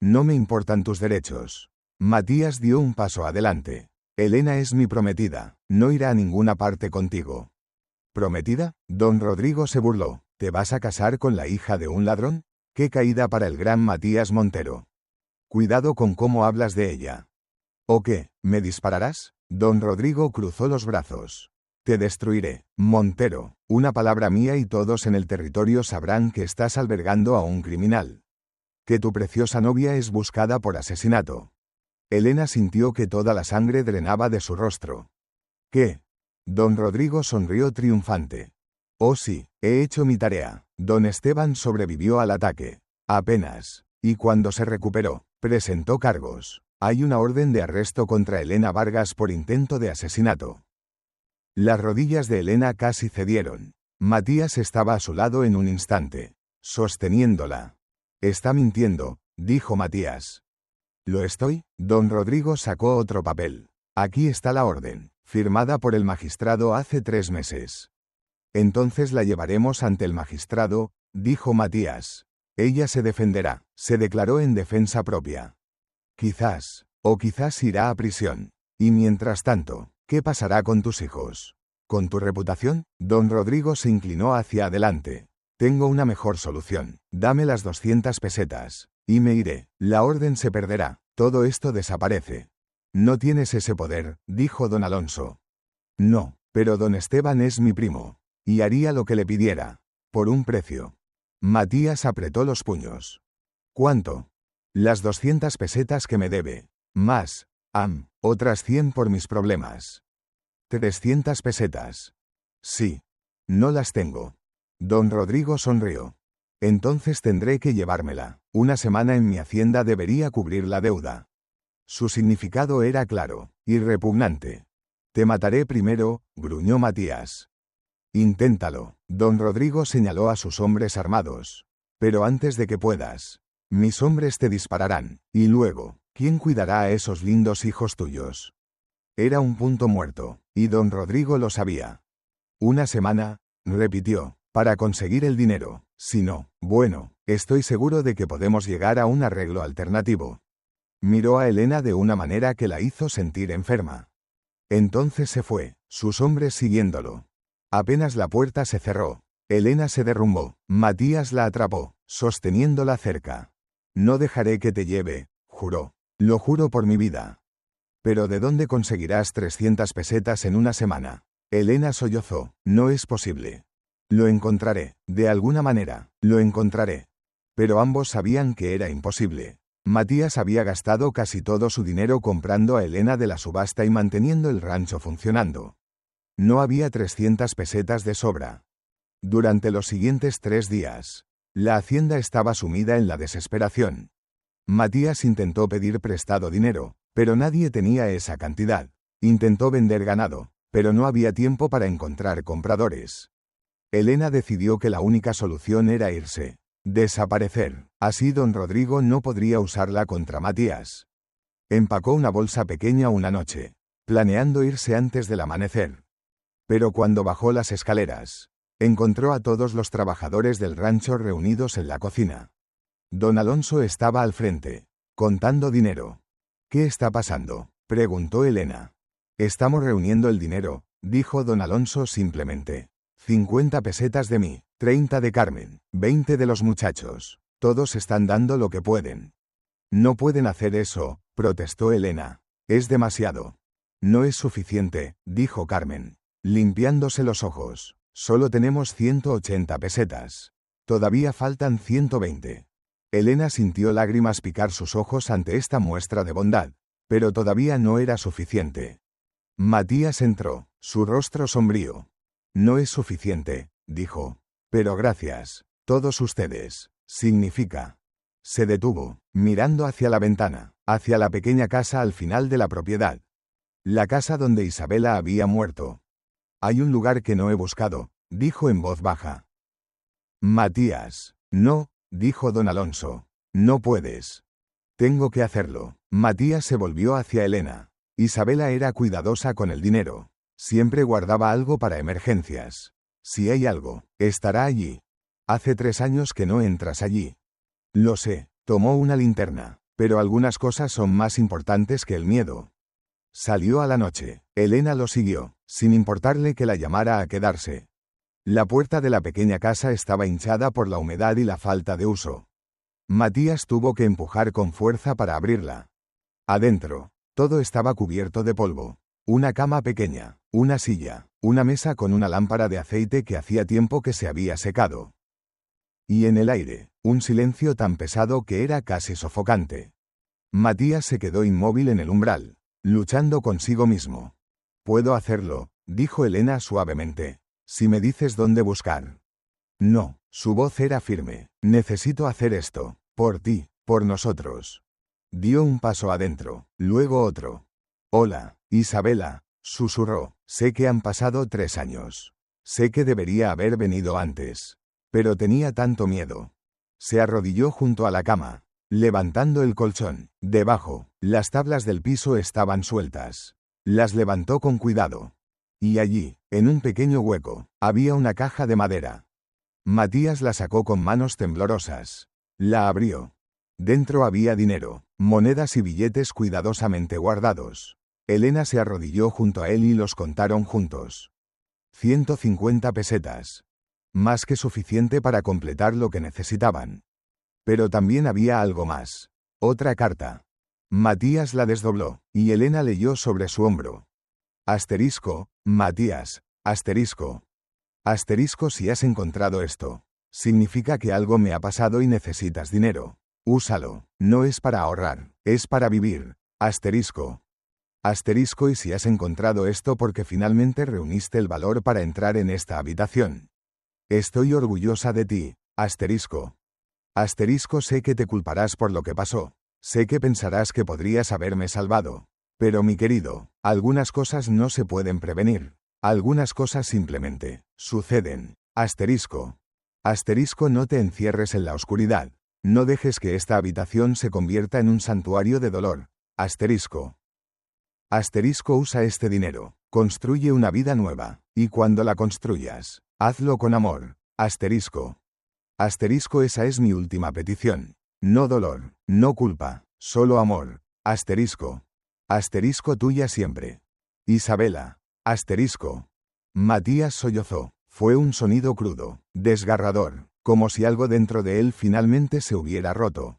No me importan tus derechos. Matías dio un paso adelante. Elena es mi prometida, no irá a ninguna parte contigo. ¿Prometida? Don Rodrigo se burló. ¿Te vas a casar con la hija de un ladrón? ¡Qué caída para el gran Matías Montero! Cuidado con cómo hablas de ella. ¿O qué, me dispararás? Don Rodrigo cruzó los brazos. Te destruiré, Montero. Una palabra mía y todos en el territorio sabrán que estás albergando a un criminal. Que tu preciosa novia es buscada por asesinato. Elena sintió que toda la sangre drenaba de su rostro. ¿Qué? Don Rodrigo sonrió triunfante. Oh sí, he hecho mi tarea. Don Esteban sobrevivió al ataque. Apenas. Y cuando se recuperó, presentó cargos. Hay una orden de arresto contra Elena Vargas por intento de asesinato. Las rodillas de Elena casi cedieron. Matías estaba a su lado en un instante, sosteniéndola. Está mintiendo, dijo Matías. ¿Lo estoy? Don Rodrigo sacó otro papel. Aquí está la orden, firmada por el magistrado hace 3 meses. Entonces la llevaremos ante el magistrado, dijo Matías. Ella se defenderá, se declaró en defensa propia. Quizás, o quizás irá a prisión. Y mientras tanto, ¿qué pasará con tus hijos? ¿Con tu reputación? Don Rodrigo se inclinó hacia adelante. Tengo una mejor solución. Dame las 200 pesetas. Y me iré. La orden se perderá. Todo esto desaparece. No tienes ese poder, dijo don Alonso. No, pero don Esteban es mi primo. Y haría lo que le pidiera. Por un precio. Matías apretó los puños. ¿Cuánto? Las 200 pesetas que me debe. Más, otras 100 por mis problemas. 300 pesetas. Sí. No las tengo. Don Rodrigo sonrió. Entonces tendré que llevármela. Una semana en mi hacienda debería cubrir la deuda. Su significado era claro, y repugnante. Te mataré primero, gruñó Matías. Inténtalo. Don Rodrigo señaló a sus hombres armados. Pero antes de que puedas, mis hombres te dispararán, y luego, ¿quién cuidará a esos lindos hijos tuyos? Era un punto muerto, y don Rodrigo lo sabía. Una semana, repitió, para conseguir el dinero. Si no, bueno, estoy seguro de que podemos llegar a un arreglo alternativo. Miró a Elena de una manera que la hizo sentir enferma. Entonces se fue, sus hombres siguiéndolo. Apenas la puerta se cerró, Elena se derrumbó. Matías la atrapó, sosteniéndola cerca. No dejaré que te lleve, juró. Lo juro por mi vida. Pero ¿de dónde conseguirás 300 pesetas en una semana? Elena sollozó. No es posible. Lo encontraré, de alguna manera, lo encontraré. Pero ambos sabían que era imposible. Matías había gastado casi todo su dinero comprando a Elena de la subasta y manteniendo el rancho funcionando. No había 300 pesetas de sobra. Durante los siguientes 3 días, la hacienda estaba sumida en la desesperación. Matías intentó pedir prestado dinero, pero nadie tenía esa cantidad. Intentó vender ganado, pero no había tiempo para encontrar compradores. Elena decidió que la única solución era irse. Desaparecer. Así don Rodrigo no podría usarla contra Matías. Empacó una bolsa pequeña una noche, planeando irse antes del amanecer. Pero cuando bajó las escaleras, encontró a todos los trabajadores del rancho reunidos en la cocina. Don Alonso estaba al frente, contando dinero. ¿Qué está pasando?, preguntó Elena. Estamos reuniendo el dinero, dijo don Alonso simplemente. 50 pesetas de mí, 30 de Carmen, 20 de los muchachos. Todos están dando lo que pueden. No pueden hacer eso, protestó Elena. Es demasiado. No es suficiente, dijo Carmen, limpiándose los ojos. Solo tenemos 180 pesetas. Todavía faltan 120. Elena sintió lágrimas picar sus ojos ante esta muestra de bondad, pero todavía no era suficiente. Matías entró, su rostro sombrío. No es suficiente, dijo. Pero gracias, todos ustedes. Significa. Se detuvo, mirando hacia la ventana, hacia la pequeña casa al final de la propiedad. La casa donde Isabela había muerto. Hay un lugar que no he buscado, dijo en voz baja. Matías. No, dijo don Alonso. No puedes. Tengo que hacerlo. Matías se volvió hacia Elena. Isabela era cuidadosa con el dinero. Siempre guardaba algo para emergencias. Si hay algo, estará allí. Hace 3 años que no entras allí. Lo sé. Tomó una linterna, pero algunas cosas son más importantes que el miedo. Salió a la noche. Elena lo siguió, sin importarle que la llamara a quedarse. La puerta de la pequeña casa estaba hinchada por la humedad y la falta de uso. Matías tuvo que empujar con fuerza para abrirla. Adentro, todo estaba cubierto de polvo. Una cama pequeña, una silla, una mesa con una lámpara de aceite que hacía tiempo que se había secado. Y en el aire, un silencio tan pesado que era casi sofocante. Matías se quedó inmóvil en el umbral, luchando consigo mismo. Puedo hacerlo, dijo Elena suavemente, si me dices dónde buscar. No, su voz era firme. Necesito hacer esto, por ti, por nosotros. Dio un paso adentro, luego otro. Hola, Isabela, susurró. Sé que han pasado 3 años. Sé que debería haber venido antes. Pero tenía tanto miedo. Se arrodilló junto a la cama, levantando el colchón. Debajo, las tablas del piso estaban sueltas. Las levantó con cuidado. Y allí, en un pequeño hueco, había una caja de madera. Matías la sacó con manos temblorosas. La abrió. Dentro había dinero, monedas y billetes cuidadosamente guardados. Elena se arrodilló junto a él y los contaron juntos. 150 pesetas. Más que suficiente para completar lo que necesitaban. Pero también había algo más. Otra carta. Matías la desdobló, y Elena leyó sobre su hombro. Asterisco, Matías, asterisco. Asterisco si has encontrado esto. Significa que algo me ha pasado y necesitas dinero. Úsalo. No es para ahorrar, es para vivir. Asterisco. Asterisco y si has encontrado esto porque finalmente reuniste el valor para entrar en esta habitación. Estoy orgullosa de ti. Asterisco. Asterisco sé que te culparás por lo que pasó. Sé que pensarás que podrías haberme salvado. Pero mi querido, algunas cosas no se pueden prevenir. Algunas cosas simplemente suceden. Asterisco. Asterisco no te encierres en la oscuridad. No dejes que esta habitación se convierta en un santuario de dolor. Asterisco. Asterisco usa este dinero. Construye una vida nueva. Y cuando la construyas, hazlo con amor. Asterisco. Asterisco esa es mi última petición. No dolor, no culpa, solo amor. Asterisco. Asterisco tuya siempre. Isabela. Asterisco. Matías sollozó. Fue un sonido crudo, desgarrador, como si algo dentro de él finalmente se hubiera roto.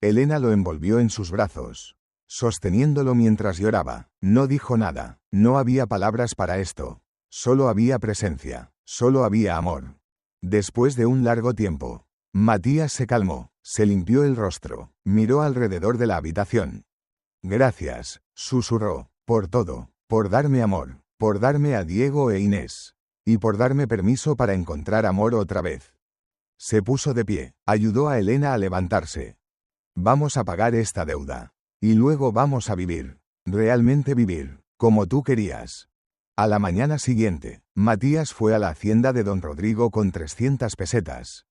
Elena lo envolvió en sus brazos, sosteniéndolo mientras lloraba. No dijo nada, no había palabras para esto. Solo había presencia, solo había amor. Después de un largo tiempo, Matías se calmó, se limpió el rostro, miró alrededor de la habitación. Gracias, susurró, por todo, por darme amor, por darme a Diego e Inés. Y por darme permiso para encontrar amor otra vez. Se puso de pie, ayudó a Elena a levantarse. Vamos a pagar esta deuda. Y luego vamos a vivir. Realmente vivir, como tú querías. A la mañana siguiente, Matías fue a la hacienda de don Rodrigo con 300 pesetas.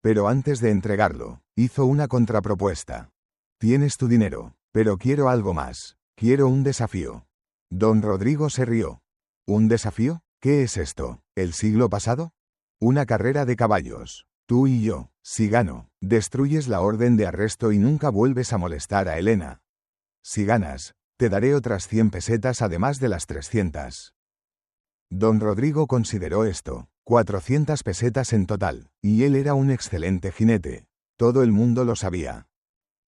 Pero antes de entregarlo, hizo una contrapropuesta. Tienes tu dinero, pero quiero algo más. Quiero un desafío. Don Rodrigo se rió. ¿Un desafío? ¿Qué es esto? ¿El siglo pasado? Una carrera de caballos. Tú y yo, si gano, destruyes la orden de arresto y nunca vuelves a molestar a Elena. Si ganas, te daré otras 100 pesetas además de las 300. Don Rodrigo consideró esto, 400 pesetas en total, y él era un excelente jinete. Todo el mundo lo sabía.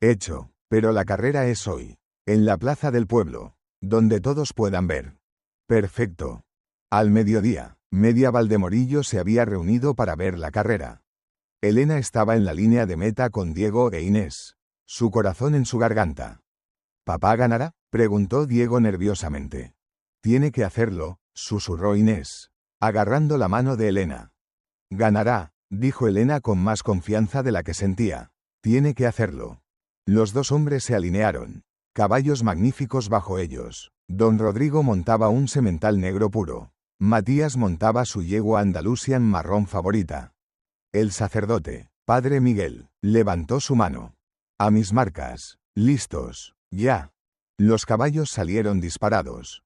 Hecho, pero la carrera es hoy, en la plaza del pueblo, donde todos puedan ver. Perfecto. Al mediodía, media Valdemorillo se había reunido para ver la carrera. Elena estaba en la línea de meta con Diego e Inés, su corazón en su garganta. ¿Papá ganará?, preguntó Diego nerviosamente. Tiene que hacerlo, susurró Inés, agarrando la mano de Elena. Ganará, dijo Elena con más confianza de la que sentía. Tiene que hacerlo. Los dos hombres se alinearon, caballos magníficos bajo ellos. Don Rodrigo montaba un semental negro puro. Matías montaba su yegua Andalusian marrón favorita. El sacerdote, Padre Miguel, levantó su mano. A mis marcas. Listos. Ya. Los caballos salieron disparados.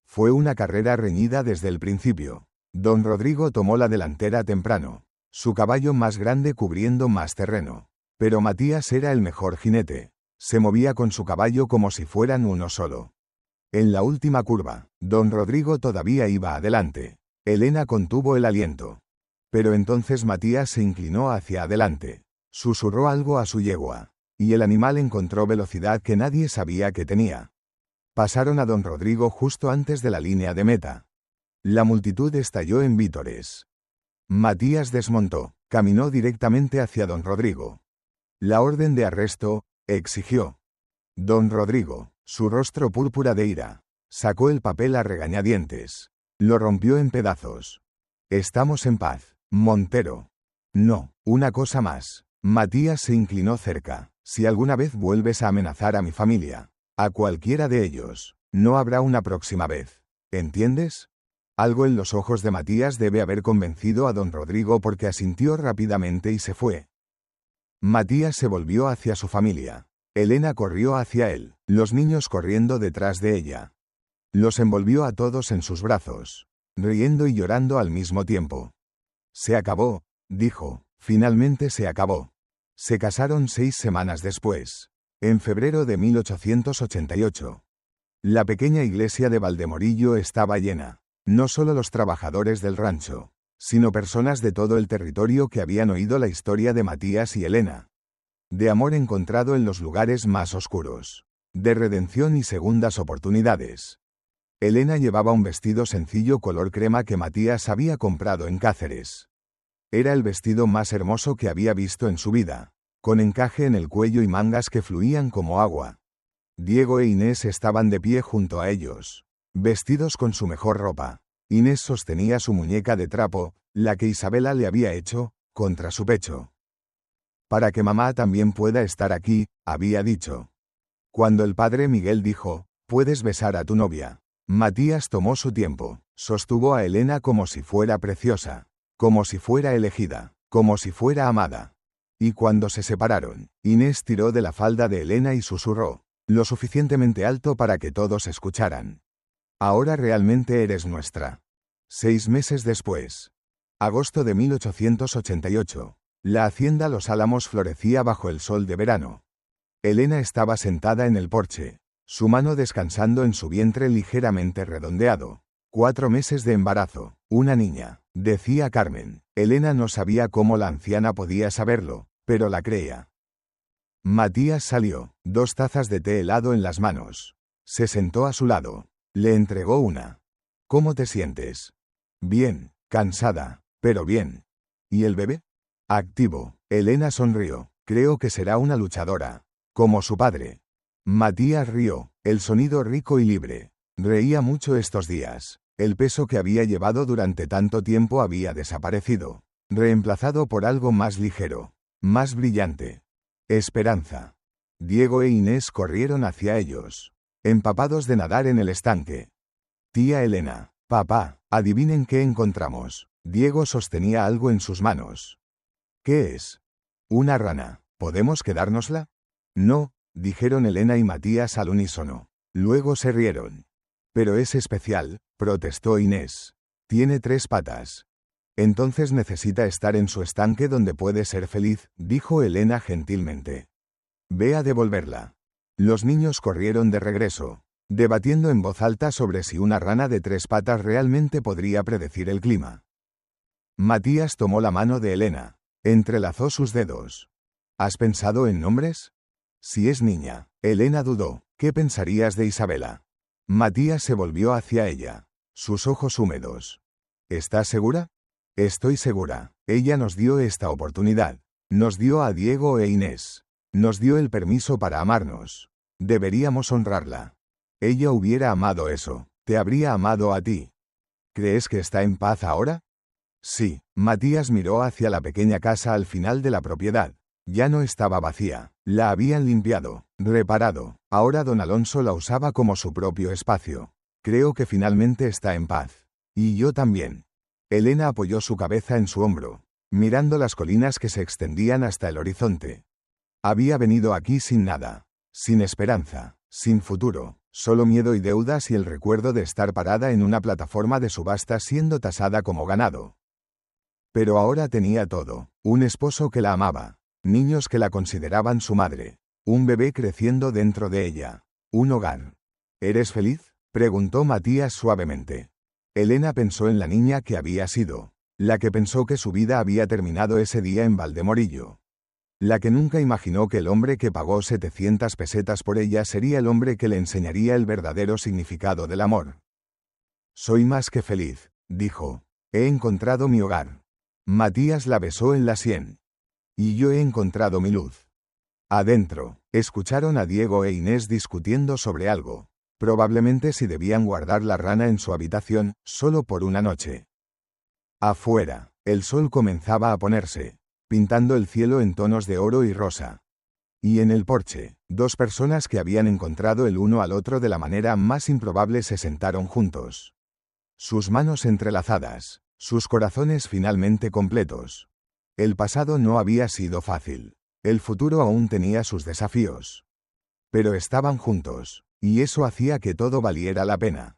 Fue una carrera reñida desde el principio. Don Rodrigo tomó la delantera temprano, su caballo más grande cubriendo más terreno. Pero Matías era el mejor jinete. Se movía con su caballo como si fueran uno solo. En la última curva, don Rodrigo todavía iba adelante. Elena contuvo el aliento. Pero entonces Matías se inclinó hacia adelante. Susurró algo a su yegua. Y el animal encontró velocidad que nadie sabía que tenía. Pasaron a don Rodrigo justo antes de la línea de meta. La multitud estalló en vítores. Matías desmontó, caminó directamente hacia don Rodrigo. La orden de arresto, exigió. Don Rodrigo, su rostro púrpura de ira, sacó el papel a regañadientes. Lo rompió en pedazos. Estamos en paz, Montero. No, una cosa más. Matías se inclinó cerca. Si alguna vez vuelves a amenazar a mi familia, a cualquiera de ellos, no habrá una próxima vez. ¿Entiendes? Algo en los ojos de Matías debe haber convencido a don Rodrigo porque asintió rápidamente y se fue. Matías se volvió hacia su familia. Elena corrió hacia él, los niños corriendo detrás de ella. Los envolvió a todos en sus brazos, riendo y llorando al mismo tiempo. Se acabó, dijo, finalmente se acabó. Se casaron 6 semanas después, en febrero de 1888. La pequeña iglesia de Valdemorillo estaba llena, no solo los trabajadores del rancho, sino personas de todo el territorio que habían oído la historia de Matías y Elena. De amor encontrado en los lugares más oscuros, de redención y segundas oportunidades. Elena llevaba un vestido sencillo color crema que Matías había comprado en Cáceres. Era el vestido más hermoso que había visto en su vida, con encaje en el cuello y mangas que fluían como agua. Diego e Inés estaban de pie junto a ellos, vestidos con su mejor ropa. Inés sostenía su muñeca de trapo, la que Isabela le había hecho, contra su pecho. Para que mamá también pueda estar aquí, había dicho. Cuando el padre Miguel dijo, puedes besar a tu novia, Matías tomó su tiempo, sostuvo a Elena como si fuera preciosa, como si fuera elegida, como si fuera amada. Y cuando se separaron, Inés tiró de la falda de Elena y susurró, lo suficientemente alto para que todos escucharan. Ahora realmente eres nuestra. 6 meses después. Agosto de 1888. La hacienda Los Álamos florecía bajo el sol de verano. Elena estaba sentada en el porche, su mano descansando en su vientre ligeramente redondeado. 4 meses de embarazo, una niña, decía Carmen. Elena no sabía cómo la anciana podía saberlo, pero la creía. Matías salió, 2 tazas de té helado en las manos. Se sentó a su lado. Le entregó una. ¿Cómo te sientes? Bien, cansada, pero bien. ¿Y el bebé? Activo. Elena sonrió. Creo que será una luchadora, como su padre. Matías rió, el sonido rico y libre. Reía mucho estos días. El peso que había llevado durante tanto tiempo había desaparecido, reemplazado por algo más ligero, más brillante. Esperanza. Diego e Inés corrieron hacia ellos, empapados de nadar en el estanque. Tía Elena, papá, adivinen qué encontramos. Diego sostenía algo en sus manos. ¿Qué es? Una rana. ¿Podemos quedárnosla? No, dijeron Elena y Matías al unísono. Luego se rieron. Pero es especial, protestó Inés. Tiene 3 patas. Entonces necesita estar en su estanque donde puede ser feliz, dijo Elena gentilmente. Ve a devolverla. Los niños corrieron de regreso, debatiendo en voz alta sobre si una rana de 3 patas realmente podría predecir el clima. Matías tomó la mano de Elena, entrelazó sus dedos. ¿Has pensado en nombres? Si es niña, Elena dudó. ¿Qué pensarías de Isabela? Matías se volvió hacia ella, sus ojos húmedos. ¿Estás segura? Estoy segura. Ella nos dio esta oportunidad. Nos dio a Diego e Inés. Nos dio el permiso para amarnos. Deberíamos honrarla. Ella hubiera amado eso. Te habría amado a ti. ¿Crees que está en paz ahora? Sí. Matías miró hacia la pequeña casa al final de la propiedad. Ya no estaba vacía. La habían limpiado, reparado. Ahora don Alonso la usaba como su propio espacio. Creo que finalmente está en paz. Y yo también. Elena apoyó su cabeza en su hombro, mirando las colinas que se extendían hasta el horizonte. Había venido aquí sin nada, sin esperanza, sin futuro, solo miedo y deudas y el recuerdo de estar parada en una plataforma de subasta siendo tasada como ganado. Pero ahora tenía todo, un esposo que la amaba, niños que la consideraban su madre, un bebé creciendo dentro de ella, un hogar. ¿Eres feliz?, preguntó Matías suavemente. Elena pensó en la niña que había sido, la que pensó que su vida había terminado ese día en Valdemorillo. La que nunca imaginó que el hombre que pagó 700 pesetas por ella sería el hombre que le enseñaría el verdadero significado del amor. Soy más que feliz, dijo. He encontrado mi hogar. Matías la besó en la sien. Y yo he encontrado mi luz. Adentro, escucharon a Diego e Inés discutiendo sobre algo. Probablemente si debían guardar la rana en su habitación, solo por una noche. Afuera, el sol comenzaba a ponerse, pintando el cielo en tonos de oro y rosa. Y en el porche, 2 personas que habían encontrado el uno al otro de la manera más improbable se sentaron juntos. Sus manos entrelazadas, sus corazones finalmente completos. El pasado no había sido fácil. El futuro aún tenía sus desafíos. Pero estaban juntos, y eso hacía que todo valiera la pena.